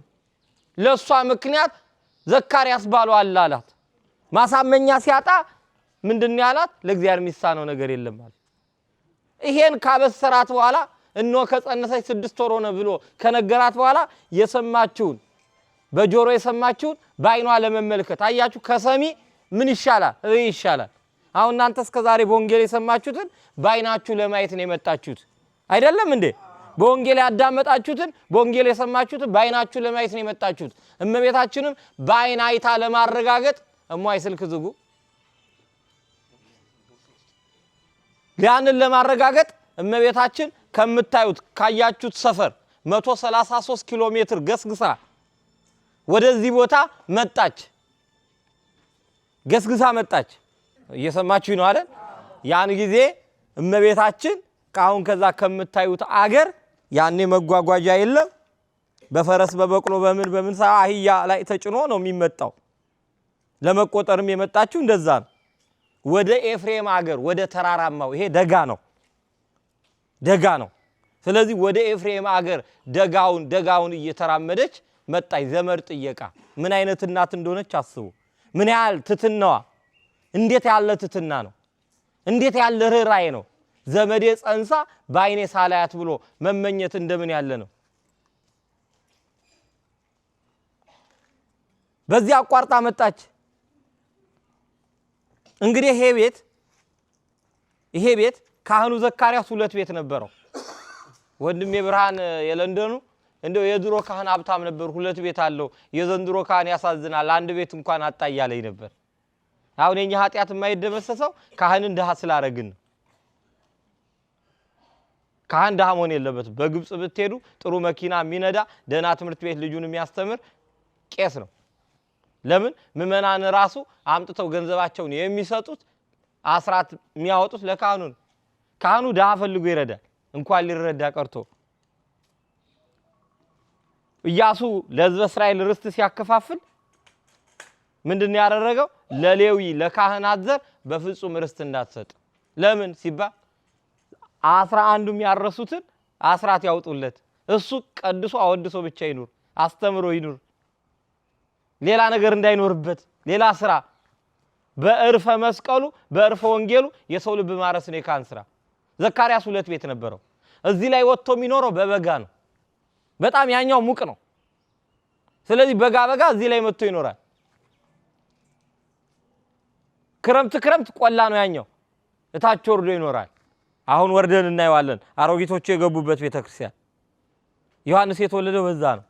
Speaker 8: ለሷ ምክንያት ዘካርያስ ባሏ አላት። ማሳመኛ ሲያጣ ምንድነው ያላት? ለእግዚአብሔር የሚሳነው ነገር የለም ማለት። ይሄን ካበሰራት በኋላ እኖ ከጸነሰች 6 ወር ሆነ ብሎ ከነገራት በኋላ የሰማችውን በጆሮ የሰማችውን በአይኗ ለመመልከት አያችሁ። ከሰሚ ምን ይሻላል? ይሻላል። አሁን እናንተ እስከዛሬ በወንጌል የሰማችሁትን በአይናችሁ ለማየት ነው የመጣችሁት አይደለም እንዴ? በወንጌል ያዳመጣችሁትን በወንጌል የሰማችሁትን በአይናችሁ ለማየት ነው የመጣችሁት። እመቤታችንም በአይን አይታ ለማረጋገጥ እሟይ ስልክ ዝጉ ያንን ለማረጋገጥ እመቤታችን ከምታዩት ካያችሁት ሰፈር 133 ኪሎ ሜትር ገስግሳ ወደዚህ ቦታ መጣች። ገስግሳ መጣች። እየሰማችሁ ነው አይደል? ያን ጊዜ እመቤታችን ካሁን ከዛ ከምታዩት አገር ያኔ መጓጓዣ የለም። በፈረስ በበቅሎ በምን አህያ ላይ ተጭኖ ነው የሚመጣው። ለመቆጠርም የመጣችው እንደዛ ነው። ወደ ኤፍሬም አገር ወደ ተራራማው ይሄ ደጋ ነው። ስለዚህ ወደ ኤፍሬም አገር ደጋውን እየተራመደች መጣች። ዘመድ ጥየቃ። ምን አይነት እናት እንደሆነች አስቡ። ምን ያህል ትትናዋ፣ እንዴት ያለ ትትና ነው! እንዴት ያለ ርህራሄ ነው! ዘመዴ ጸንሳ በአይኔ ሳላያት ብሎ መመኘት እንደምን ያለ ነው! በዚህ አቋርጣ መጣች። እንግዲህ ይሄ ቤት ካህኑ ዘካርያስ 2 ቤት ነበረው። ወንድሜ ብርሃን የለንደኑ እንደው የድሮ ካህን ሀብታም ነበር፣ 2 ቤት አለው። የዘንድሮ ካህን ያሳዝናል፣ 1 ቤት እንኳን አጣ እያለኝ ነበር። አሁን የኛ ኃጢአት የማይደመሰሰው ካህንን ድሃ ስላረግን። ካህን ድሃ መሆን የለበትም። በግብጽ ብትሄዱ ጥሩ መኪና የሚነዳ ደህና ትምህርት ቤት ልጁን የሚያስተምር ቄስ ነው። ለምን? ምእመናን ራሱ አምጥተው ገንዘባቸውን የሚሰጡት አስራት የሚያወጡት ለካህኑ ነው። ካህኑ ድሃ ፈልጎ ይረዳል፣ እንኳን ሊረዳ ቀርቶ። ኢያሱ ለሕዝበ እስራኤል ርስት ሲያከፋፍል ምንድነው ያደረገው? ለሌዊ ለካህናት ዘር በፍጹም ርስት እንዳትሰጥ። ለምን ሲባል 11ዱም ያረሱትን አስራት ያውጡለት፣ እሱ ቀድሶ አወድሶ ብቻ ይኑር፣ አስተምሮ ይኑር፣ ሌላ ነገር እንዳይኖርበት ሌላ ስራ። በእርፈ መስቀሉ በእርፈ ወንጌሉ የሰው ልብ ማረስ ነው የካህን ስራ። ዘካርያስ 2 ቤት ነበረው። እዚህ ላይ ወጥቶ የሚኖረው በበጋ ነው። በጣም ያኛው ሙቅ ነው። ስለዚህ በጋ እዚህ ላይ መጥቶ ይኖራል። ክረምት ቆላ ነው ያኛው፣ እታች ወርዶ ይኖራል። አሁን ወርደን እናየዋለን። አሮጊቶቹ የገቡበት ቤተክርስቲያን ዮሐንስ የተወለደው በዛ ነው፣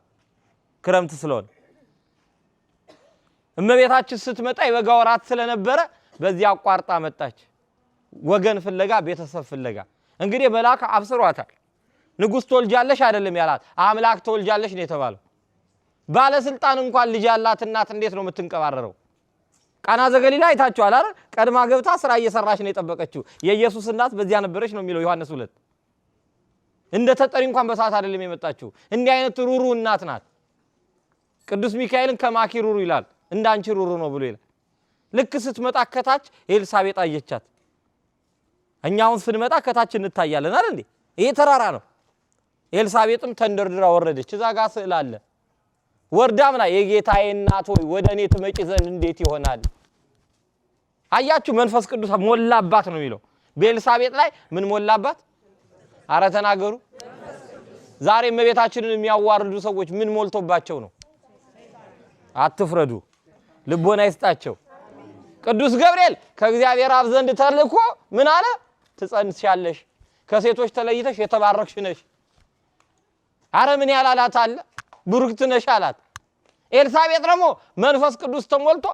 Speaker 8: ክረምት ስለሆነ። እመቤታችን ስትመጣ የበጋ ወራት ስለነበረ በዚህ አቋርጣ መጣች። ወገን ፍለጋ፣ ቤተሰብ ፍለጋ። እንግዲህ መልአክ አብስሯታል። ንጉስ ተወልጃለሽ አይደለም ያላት፣ አምላክ ተወልጃለሽ ነው የተባለው። ባለስልጣን እንኳን ልጅ ያላት እናት እንዴት ነው የምትንቀባረረው? ቃና ዘገሊላ አይታችኋል አይደል? ቀድማ ገብታ ስራ እየሰራች ነው የጠበቀችው። የኢየሱስ እናት በዚያ ነበረች ነው የሚለው ዮሐንስ 2። እንደ ተጠሪ እንኳን በሰዓት አይደለም የመጣችው። እንዲህ አይነት ሩሩ እናት ናት። ቅዱስ ሚካኤልን ከማኪ ሩሩ ይላል፣ እንዳንቺ ሩሩ ነው ብሎ ይላል። ልክ ስትመጣ ከታች ኤልሳቤጥ አየቻት። እኛውን ስንመጣ ከታች እንታያለን አይደል እንዴ? ይሄ ተራራ ነው። ኤልሳቤጥም ተንደርድራ ወረደች። እዛ ጋር ስዕል አለ። ወርዳም ላይ የጌታዬ እናት ሆይ ወደኔ ትመጪ ዘንድ እንዴት ይሆናል? አያችሁ፣ መንፈስ ቅዱስ ሞላባት ነው የሚለው። በኤልሳቤጥ ላይ ምን ሞላባት? አረ ተናገሩ። ዛሬ እመቤታችንን የሚያዋርዱ ሰዎች ምን ሞልቶባቸው ነው? አትፍረዱ፣ ልቦና ይስጣቸው። ቅዱስ ገብርኤል ከእግዚአብሔር አብ ዘንድ ተልኮ ምን አለ? ትጸንሻለሽ፣ ከሴቶች ተለይተሽ የተባረክሽ ነሽ። አረ ምን ያላላት አለ? ብሩክት ነሽ አላት። ኤልሳቤጥ ደግሞ መንፈስ ቅዱስ ተሞልቶ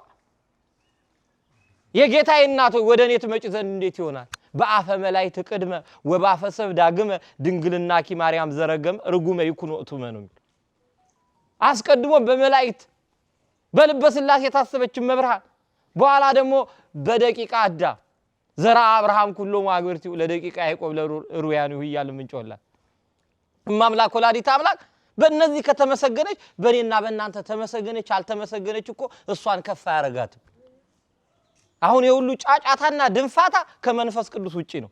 Speaker 8: የጌታዬ እናት ሆይ ወደኔ ትመጪ ዘንድ እንዴት ይሆናል? በአፈ መላእክት ቅድመ ወባፈ ሰብ ዳግመ ድንግልናኪ ማርያም ዘረገም ርጉመ ይኩን ወእቱመ ነው። አስቀድሞ በመላእክት በልበ ሥላሴ የታሰበች መብርሃን፣ በኋላ ደግሞ በደቂቃ አዳም ዘራ አብርሃም ኩሎ ማግብርቲው ለደቂቃ ያዕቆብ ለሩያኑ ይያል ምንጮላ እማምላክ ወላዲተ አምላክ በእነዚህ ከተመሰገነች በእኔና በእናንተ ተመሰገነች። አልተመሰገነች እኮ እሷን ከፍ አያረጋትም። አሁን የሁሉ ጫጫታና ድንፋታ ከመንፈስ ቅዱስ ውጪ ነው።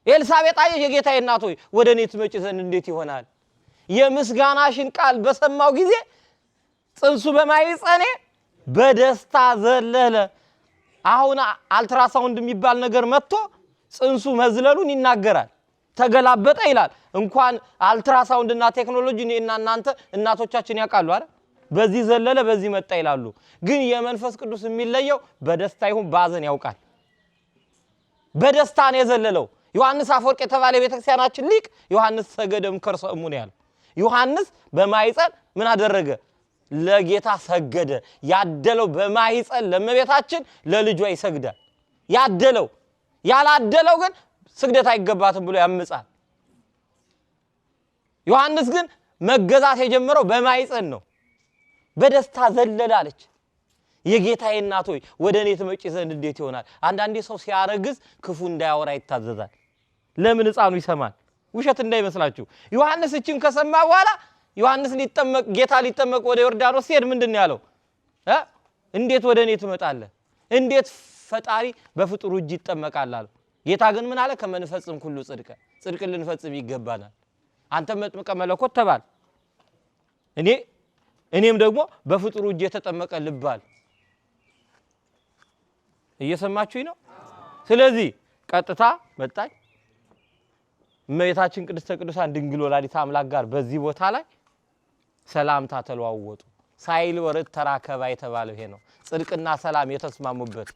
Speaker 8: ኤልሳቤጥ አየች የጌታዬ እናት ሆይ ወደ እኔ ትመጪ ዘንድ እንዴት ይሆናል? የምስጋናሽን ቃል በሰማው ጊዜ ጽንሱ በማይጸኔ በደስታ ዘለለ። አሁን አልትራሳውንድ የሚባል ነገር መጥቶ ጽንሱ መዝለሉን ይናገራል። ተገላበጠ ይላል። እንኳን አልትራሳውንድና ቴክኖሎጂ እኔና እናንተ እናቶቻችን ያውቃሉ አይደል? በዚህ ዘለለ በዚህ መጣ ይላሉ። ግን የመንፈስ ቅዱስ የሚለየው በደስታ ይሁን ባዘን ያውቃል። በደስታ ነው የዘለለው። ዮሐንስ አፈወርቅ የተባለ ቤተክርስቲያናችን ሊቅ ዮሐንስ ሰገደም ከርሰ እሙን ያለ ዮሐንስ በማይጸን ምን አደረገ? ለጌታ ሰገደ። ያደለው በማይጸን ለእመቤታችን ለልጇ ይሰግዳል። ያደለው ያላደለው ግን ስግደት አይገባትም ብሎ ያምጻል። ዮሐንስ ግን መገዛት የጀመረው በማይጸን ነው። በደስታ ዘለላለች። የጌታዬ እናት ሆይ ወደ እኔ ትመጪ ዘንድ እንዴት ይሆናል? አንዳንዴ ሰው ሲያረግዝ ክፉ እንዳያወራ ይታዘዛል። ለምን ሕፃኑ ይሰማል? ውሸት እንዳይመስላችሁ። ዮሐንስ እችን ከሰማ በኋላ ዮሐንስ ሊጠመቅ ጌታ ሊጠመቅ ወደ ዮርዳኖስ ሲሄድ ምንድነው ያለው? እንዴት ወደ እኔ ትመጣለህ? እንዴት ፈጣሪ በፍጡሩ እጅ ይጠመቃል አለ። ጌታ ግን ምን አለ? ከመንፈጽም ሁሉ ጽድቅ ልንፈጽም ይገባናል። አንተ መጥምቀ መለኮት ተባል፣ እኔም ደግሞ በፍጡሩ እጅ የተጠመቀ ልባል። እየሰማችሁኝ ነው? ስለዚህ ቀጥታ መጣች እመቤታችን ቅድስተ ቅዱሳን ድንግል ወላዲተ አምላክ ጋር በዚህ ቦታ ላይ ሰላምታ ተለዋወጡ። ሳይል ወርድ ተራከባ የተባለው ይሄ ነው። ጽድቅና ሰላም የተስማሙበት፣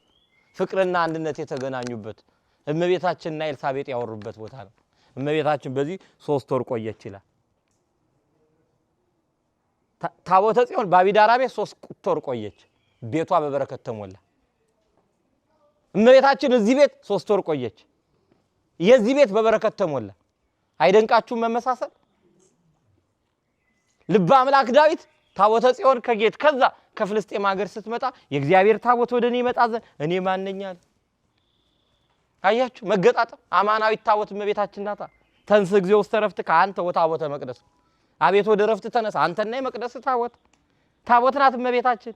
Speaker 8: ፍቅርና አንድነት የተገናኙበት፣ እመቤታችንና ኤልሳቤጥ ያወሩበት ቦታ ነው። እመቤታችን በዚህ 3 ወር ቆየች ይላል። ታቦተ ጽዮን በአቢዳራ ቤት 3 ወር ቆየች። ቤቷ በበረከት ተሞላ። እመቤታችን እዚህ ቤት 3 ወር ቆየች። የዚህ ቤት በበረከት ተሞላ። አይደንቃችሁም መመሳሰል? ልበ አምላክ ዳዊት ታቦተ ጽዮን ከጌት ከዛ ከፍልስጤም ሀገር ስትመጣ የእግዚአብሔር ታቦት ወደኔ ይመጣ ዘንድ እኔ ማንኛል? አያችሁ መገጣጠም። አማናዊት ታቦት እመቤታችን ናታ። ተንስ እግዚኦ ውስተ ዕረፍት ከአንተ ወታቦተ መቅደስ፣ አቤት ወደ ዕረፍት ተነሳ አንተና የመቅደስ ታቦት ናት እመቤታችን።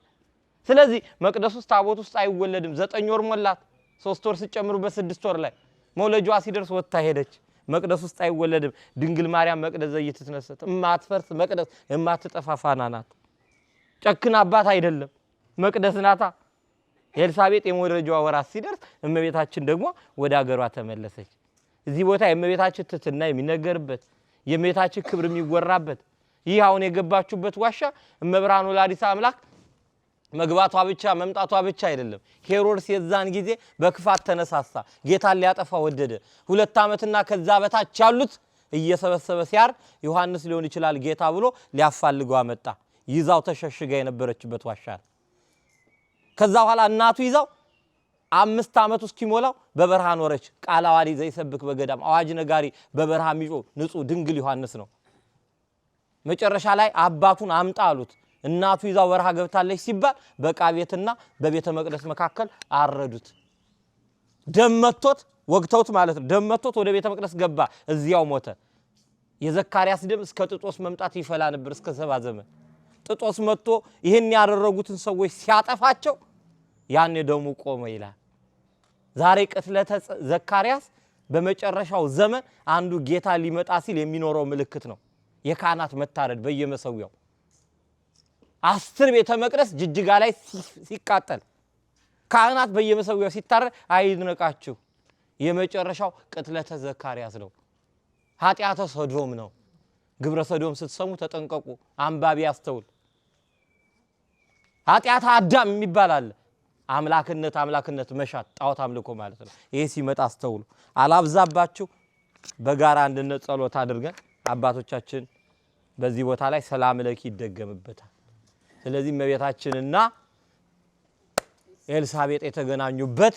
Speaker 8: ስለዚህ መቅደስ ውስጥ ታቦት ውስጥ አይወለድም። 9 ወር ሞላት። 3 ወር ሲጨምሩበት 6 ወር ላይ መውለጃዋ ሲደርስ ወጣ ሄደች። መቅደስ ውስጥ አይወለድም። ድንግል ማርያም መቅደስ ዘይትትነሰት እማትፈርስ መቅደስ እማትጠፋ ፋና ናት። ጨክና አባት አይደለም መቅደስ ናታ። ኤልሳቤጥ የመውለጃዋ ወራት ሲደርስ እመቤታችን ደግሞ ወደ ሀገሯ ተመለሰች። እዚህ ቦታ የእመቤታችን ትሕትና የሚነገርበት የእመቤታችን ክብር የሚወራበት ይህ አሁን የገባችሁበት ዋሻ እመብርሃን ወላዲተ አምላክ መግባቷ ብቻ መምጣቷ ብቻ አይደለም። ሄሮድስ የዛን ጊዜ በክፋት ተነሳሳ፣ ጌታን ሊያጠፋ ወደደ። 2 ዓመትና ከዛ በታች ያሉት እየሰበሰበ ሲያር ዮሐንስ ሊሆን ይችላል ጌታ ብሎ ሊያፋልገው አመጣ። ይዛው ተሸሽጋ የነበረችበት ዋሻ ነው። ከዛ በኋላ እናቱ ይዛው 5 ዓመት እስኪሞላው በበረሃ ኖረች። ቃለ ዓዋዲ ዘይሰብክ በገዳም አዋጅ ነጋሪ በበረሃ ሚጮ ንጹህ ድንግል ዮሐንስ ነው። መጨረሻ ላይ አባቱን አምጣ አሉት። እናቱ ይዛው በረሃ ገብታለች ሲባል በዕቃ ቤትና በቤተ መቅደስ መካከል አረዱት። ደመቶት ወግተውት ማለት ነው። ደመቶት ወደ ቤተ መቅደስ ገባ፣ እዚያው ሞተ። የዘካርያስ ደም እስከ ጥጦስ መምጣት ይፈላ ነበር እስከ 70 ዘመን። ጥጦስ መጥቶ ይሄን ያደረጉትን ሰዎች ሲያጠፋቸው ያን ደሙ ቆመ ይላል። ዛሬ ቅትለተ ዘካርያስ በመጨረሻው ዘመን አንዱ ጌታ ሊመጣ ሲል የሚኖረው ምልክት ነው። የካህናት መታረድ በየመሰዊያው 10 ቤተ መቅደስ ጅጅጋ ላይ ሲቃጠል ካህናት በየመሰዊያው ሲታረድ አይድነቃችሁ። የመጨረሻው ቅትለተ ዘካርያስ ነው። ኃጢአተ ሰዶም ነው። ግብረ ሰዶም ስትሰሙ ተጠንቀቁ። አንባቢ ያስተውል። ኃጢአተ አዳም የሚባል አለ። አምላክነት መሻት ጣዖት አምልኮ ማለት ነው። ይሄ ሲመጣ አስተውሉ። አላብዛባችሁ። በጋራ አንድነት ጸሎት አድርገን አባቶቻችን በዚህ ቦታ ላይ ሰላም ለኪ ይደገምበታል። ስለዚህ እመቤታችንና ኤልሳቤጥ የተገናኙበት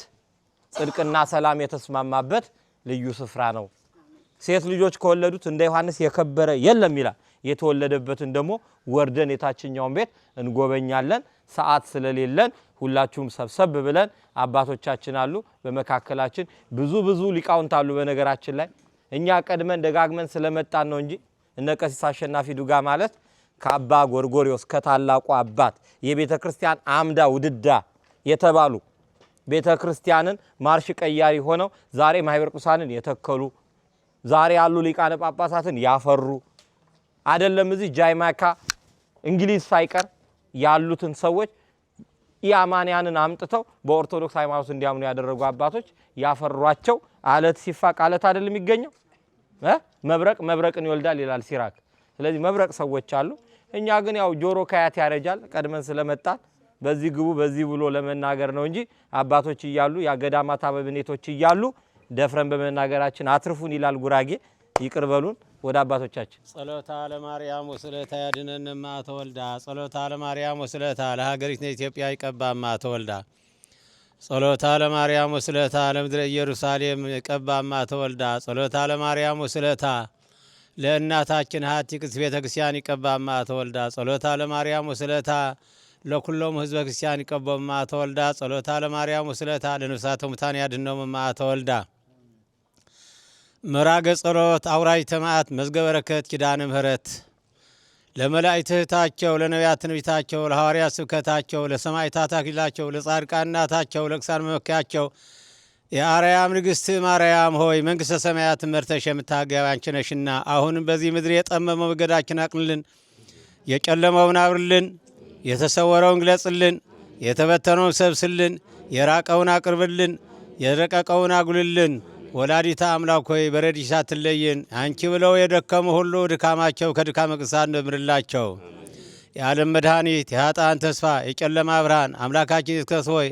Speaker 8: ጽድቅና ሰላም የተስማማበት ልዩ ስፍራ ነው። ሴት ልጆች ከወለዱት እንደ ዮሐንስ የከበረ የለም ይላል። የተወለደበትን ደግሞ ወርደን የታችኛውን ቤት እንጎበኛለን። ሰዓት ስለሌለን ሁላችሁም ሰብሰብ ብለን አባቶቻችን አሉ በመካከላችን ብዙ ሊቃውንት አሉ። በነገራችን ላይ እኛ ቀድመን ደጋግመን ስለመጣን ነው እንጂ እነ ቀሲስ አሸናፊ ዱጋ ማለት ከአባ ጎርጎሪዮስ ከታላቁ አባት የቤተ ክርስቲያን አምዳ ውድዳ የተባሉ ቤተ ክርስቲያንን ማርሽ ቀያሪ ሆነው ዛሬ ማህበረ ቅዱሳንን የተከሉ ዛሬ ያሉ ሊቃነ ጳጳሳትን ያፈሩ አይደለም እዚህ ጃማይካ እንግሊዝ ሳይቀር ያሉትን ሰዎች ኢአማንያንን አምጥተው በኦርቶዶክስ ሃይማኖት እንዲያምኑ ያደረጉ አባቶች ያፈሯቸው አለት ሲፋቅ አለት አይደለም የሚገኘው መብረቅን ይወልዳል ይላል ሲራክ። ስለዚህ መብረቅ ሰዎች አሉ። እኛ ግን ያው ጆሮ ካያት ያረጃል ቀድመን ስለመጣን በዚህ ግቡ በዚህ ብሎ ለመናገር ነው እንጂ አባቶች ይያሉ ያገዳማት አበብኔቶች ይያሉ ደፍረን በመናገራችን አትርፉን ይላል ጉራጌ። ይቅርበሉን ወደ አባቶቻችን።
Speaker 9: ጸሎታ ለማርያም ወስለታ ያድነን ማተወልዳ ጸሎታ ለማርያም ወስለታ ለሀገሪቱና ኢትዮጵያ ይቀባ ማተወልዳ ጸሎታ ለማርያም ወስለታ ለምድረ ኢየሩሳሌም ይቀባ ማተወልዳ ጸሎታ ለማርያም ወስለታ ለእናታችን ሀቲ ቅድስት ቤተ ክርስቲያን ይቀባ ማተወልዳ ጸሎታ ለማርያም ወስለታ ለኩሎም ህዝበ ክርስቲያን ይቀባ ማተወልዳ ጸሎታ ለማርያም ወስለታ ለነፍሳተ ሙታን ያድነው ማተወልዳ መራገ ጸሎት አውራጅ ተማዓት መዝገበ በረከት ኪዳነ ምህረት ለመላእክት እህታቸው ለነቢያት ትንቢታቸው ለሐዋርያት ስብከታቸው ለሰማዕታት አክሊላቸው ለጻድቃን እናታቸው ለቅዱሳን መመኪያቸው የአርያም ንግሥት ማርያም ሆይ መንግሥተ ሰማያት መርተሽ የምታገቢ አንቺ ነሽና አሁንም በዚህ ምድር የጠመመው መንገዳችን አቅንልን፣ የጨለመውን አብርልን፣ የተሰወረውን ግለጽልን፣ የተበተነውን ሰብስልን፣ የራቀውን አቅርብልን፣ የረቀቀውን አጉልልን። ወላዲታ አምላክ ሆይ በረድኤትሽ አትለይን። አንቺ ብለው የደከሙ ሁሉ ድካማቸው ከድካመ ቅዱሳን እንደምርላቸው። የዓለም መድኃኒት የኃጥአን ተስፋ የጨለማ ብርሃን አምላካችን ኢየሱስ ክርስቶስ ሆይ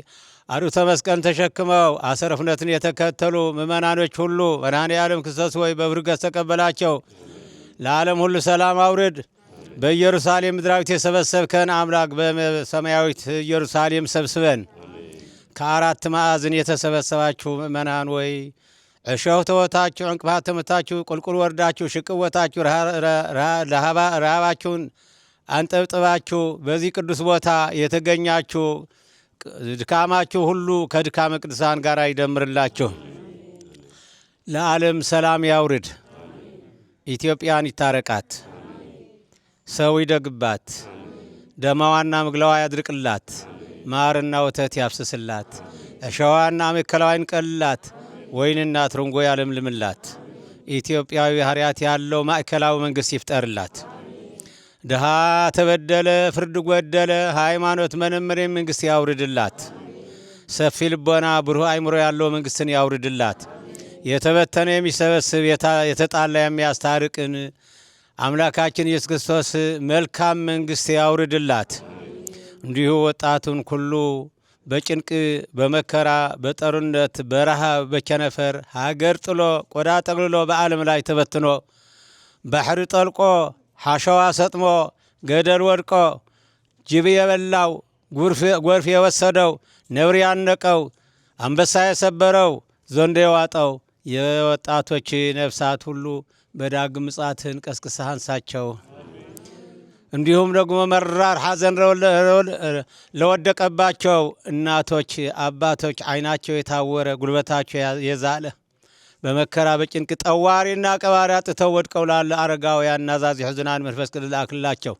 Speaker 9: አርዑተ መስቀልን ተሸክመው አሰረ ፍኖትን የተከተሉ ምእመናኖች ሁሉ መድኃኔ ዓለም ክርስቶስ ሆይ በብርገት ተቀበላቸው። ለዓለም ሁሉ ሰላም አውርድ። በኢየሩሳሌም ምድራዊት የሰበሰብከን አምላክ በሰማያዊት ኢየሩሳሌም ሰብስበን። ከአራት ማዕዘን የተሰበሰባችሁ ምእመናን ወይ እሾህ ተወታችሁ እንቅፋት ተመታችሁ ቁልቁል ወርዳችሁ ሽቅብ ወታችሁ ረሃባችሁን አንጠብጥባችሁ በዚህ ቅዱስ ቦታ የተገኛችሁ ድካማችሁ ሁሉ ከድካመ ቅዱሳን ጋር ይደምርላችሁ። ለዓለም ሰላም ያውርድ። ኢትዮጵያን ይታረቃት። ሰው ይደግባት። ደማዋና ምግላዋ ያድርቅላት። ማርና ወተት ያፍስስላት። እሾዋና አሜከላዋ ይንቀልላት። ወይንና ትርንጎ ያለምልምላት። ኢትዮጵያዊ ሀሪያት ያለው ማዕከላዊ መንግስት ይፍጠርላት። ድሃ ተበደለ፣ ፍርድ ጎደለ፣ ሃይማኖት መነመረ መንግስት ያውርድላት። ሰፊ ልቦና ብሩህ አይምሮ ያለው መንግስትን ያውርድላት። የተበተነ የሚሰበስብ የተጣላ የሚያስታርቅን አምላካችን ኢየሱስ ክርስቶስ መልካም መንግስት ያውርድላት። እንዲሁ ወጣቱን ሁሉ በጭንቅ በመከራ በጦርነት በረሃብ በቸነፈር ሀገር ጥሎ ቆዳ ጠቅልሎ በዓለም ላይ ተበትኖ ባህር ጠልቆ ሐሸዋ ሰጥሞ ገደል ወድቆ ጅብ የበላው ጎርፍ የወሰደው ነብር ያነቀው አንበሳ የሰበረው ዘንዶ የዋጠው የወጣቶች ነፍሳት ሁሉ በዳግም ምጽአትህን ቀስቅሰህ አንሳቸው። እንዲሁም ደግሞ መራር ሐዘን ለወደቀባቸው እናቶች አባቶች ዓይናቸው የታወረ ጉልበታቸው የዛለ በመከራ በጭንቅ ጠዋሪና ቀባሪ አጥተው ወድቀው ላለ አረጋውያን ናዛዚ ሕዝናን መንፈስ ቅዱስ ላክላቸው።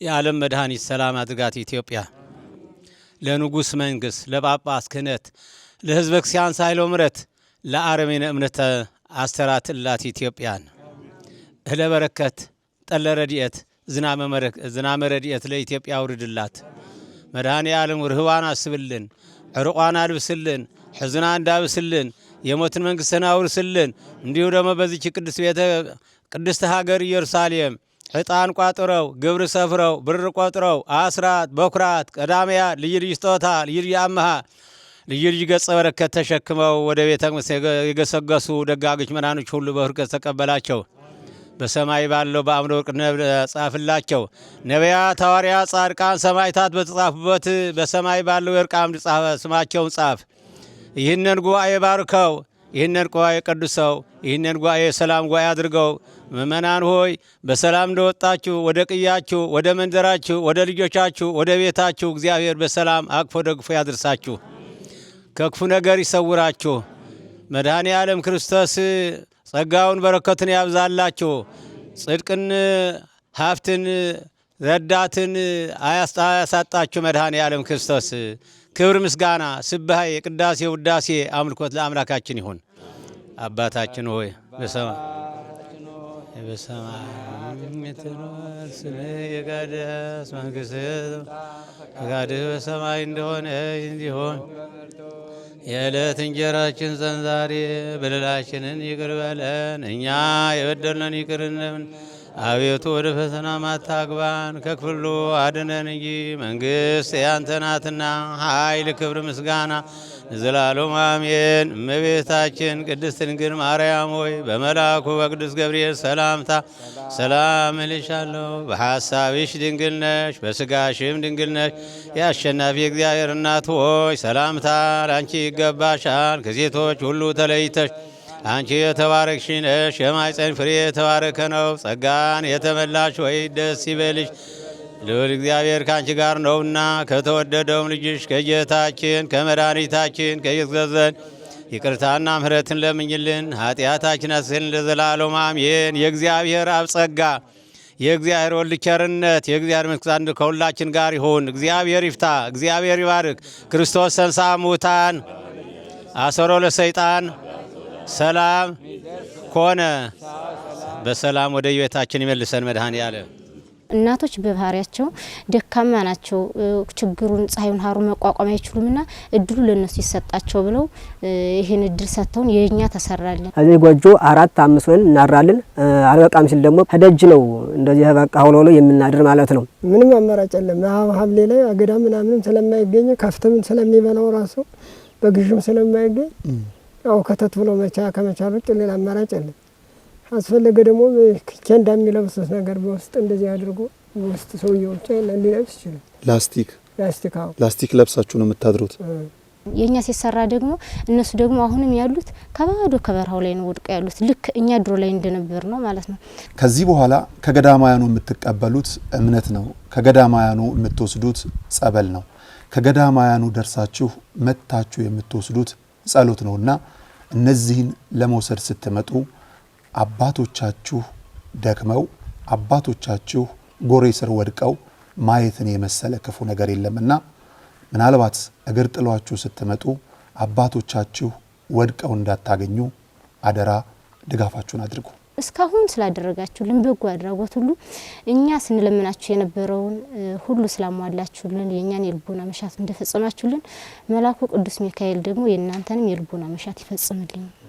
Speaker 9: የዓለም መድኃኒት ሰላም አድርጋት ኢትዮጵያ። ለንጉሥ መንግሥት ለጳጳስ ክህነት ለሕዝበ ክርስቲያን ሳይለው ምረት ለአረሜነ እምነት አስተራትላት ኢትዮጵያን። እህለ በረከት ጠለ ረድኤት ዝናመ ረድኤት ለኢትዮጵያ አውርድላት። መድኃኔ ዓለም ርህዋን አስብልን፣ ዕርቋን አልብስልን፣ ሕዝና እንዳብስልን፣ የሞትን መንግሥትን አውርስልን። እንዲሁ ደግሞ በዚች ቅድስት ሀገር ኢየሩሳሌም ዕጣን ቋጥረው ግብር ሰፍረው ብር ቆጥረው አስራት በኩራት ቀዳሚያ ልዩ ልዩ ስጦታ ልዩ ልዩ አመሃ ልዩ ልዩ ገጸ በረከት ተሸክመው ወደ ቤተ መቅደስ የገሰገሱ ደጋጎች መናኖች ሁሉ በበረከት ተቀበላቸው። በሰማይ ባለው በአምደ ወርቅ ጻፍላቸው። ነቢያት፣ ሐዋርያት፣ ጻድቃን፣ ሰማዕታት በተጻፉበት በሰማይ ባለው የወርቅ አምድ ስማቸውን ጻፍ። ይህንን ጉባኤ ባርከው፣ ይህንን ጉባኤ ቀድሰው፣ ይህንን ጉባኤ ሰላም ጉባኤ አድርገው። ምእመናን ሆይ በሰላም እንደወጣችሁ ወደ ቅያችሁ፣ ወደ መንደራችሁ፣ ወደ ልጆቻችሁ፣ ወደ ቤታችሁ እግዚአብሔር በሰላም አቅፎ ደግፎ ያድርሳችሁ፣ ከክፉ ነገር ይሰውራችሁ። መድኃኔ ዓለም ክርስቶስ ጸጋውን በረከትን ያብዛላችሁ። ጽድቅን፣ ሀብትን፣ ረዳትን አያሳጣችሁ። መድኃኔ ዓለም ክርስቶስ ክብር፣ ምስጋና፣ ስብሐ፣ የቅዳሴ ውዳሴ፣ አምልኮት ለአምላካችን ይሁን። አባታችን ሆይ በሰማይ የምትኖር ስምህ ይቀደስ፣ መንግሥትህ ፈቃድህ በሰማይ እንደሆነ እንዲሆን የዕለት እንጀራችን ስጠን ዛሬ፣ በደላችንን ይቅር በለን እኛ የበደልነውን ይቅር እንደምን፣ አቤቱ ወደ ፈተና አታግባን ከክፉ አድነን እንጂ መንግሥት ያንተ ናትና ኃይል፣ ክብር፣ ምስጋና ለዘላለሙ አሜን። እመቤታችን ቅድስት ድንግል ማርያም ሆይ በመልአኩ በቅዱስ ገብርኤል ሰላምታ ሰላም እልሻለሁ። በሐሳብሽ ድንግል ነሽ፣ በሥጋሽም ድንግል ነሽ። የአሸናፊ እግዚአብሔር እናት ሆይ ሰላምታ ለአንቺ ይገባሻል። ከሴቶች ሁሉ ተለይተሽ አንቺ የተባረክሽ ነሽ፣ የማኅፀንሽ ፍሬ የተባረከ ነው። ጸጋን የተመላሽ ሆይ ደስ ይበልሽ፣ ልዑል እግዚአብሔር ከአንቺ ጋር ነውና ከተወደደውም ልጅሽ ከጌታችን ከመድኃኒታችን ከኢየሱስ ዘንድ ይቅርታና ምሕረትን ለምኝልን ኃጢአታችን አስልን ለዘላለሙ አሜን። የእግዚአብሔር አብ ጸጋ፣ የእግዚአብሔር ወልድ ቸርነት፣ የእግዚአብሔር ምስጋና ከሁላችን ጋር ይሁን። እግዚአብሔር ይፍታ፣ እግዚአብሔር ይባርክ። ክርስቶስ ተንሥአ እሙታን አሰሮ ለሰይጣን ሰላም ኮነ። በሰላም ወደ ቤታችን ይመልሰን መድኃኔዓለም።
Speaker 5: እናቶች በባህሪያቸው ደካማ ናቸው። ችግሩን ፀሐዩን ሀሩ መቋቋም አይችሉምና እድሉ ለነሱ ይሰጣቸው ብለው ይሄን እድል ሰጥተውን የኛ ተሰራለን።
Speaker 6: እዚህ ጎጆ 4 5 ሆነን እናራለን። አልበቃም ሲል ደግሞ ከደጅ ነው እንደዚህ በቃ ሆሎሎ የምናድር ማለት ነው።
Speaker 7: ምንም አማራጭ የለም። ሐምሌ ላይ አገዳ ምናምን ስለማይገኝ ከፍተም ስለሚበላው ራሱ በግዥም ስለማይገኝ ያው ከተት ብሎ ከመቻል ውጭ ሌላ አማራጭ የለም። አስፈለገ ደግሞ ኬንዳ የሚለብሱት ነገር በውስጥ እንደዚህ አድርጎ በውስጥ ሰውየው ሊለብስ ይችላል።
Speaker 3: ላስቲክ ለብሳችሁ ነው የምታድሩት?
Speaker 5: የኛ ሲሰራ ደግሞ እነሱ ደግሞ አሁንም ያሉት ከባዶ ከበረሃው ላይ ነው ወድቀው ያሉት፣ ልክ እኛ ድሮ ላይ እንደነበር ነው ማለት ነው።
Speaker 3: ከዚህ በኋላ ከገዳማያኑ የምትቀበሉት እምነት ነው። ከገዳማያኑ የምትወስዱት ጸበል ነው። ከገዳማያኑ ደርሳችሁ መታችሁ የምትወስዱት ጸሎት ነውና እነዚህን ለመውሰድ ስትመጡ አባቶቻችሁ ደክመው አባቶቻችሁ ጎሬ ስር ወድቀው ማየትን የመሰለ ክፉ ነገር የለምና ምናልባት እግር ጥሏችሁ ስትመጡ አባቶቻችሁ ወድቀው እንዳታገኙ አደራ ድጋፋችሁን አድርጉ።
Speaker 5: እስካሁን ስላደረጋችሁልን በጎ አድራጎት ሁሉ እኛ ስንለምናችሁ የነበረውን ሁሉ ስላሟላችሁልን የኛን የልቦና መሻት እንደፈጸማችሁልን መልአኩ ቅዱስ ሚካኤል ደግሞ የእናንተንም የልቦና መሻት ይፈጽምልኝ።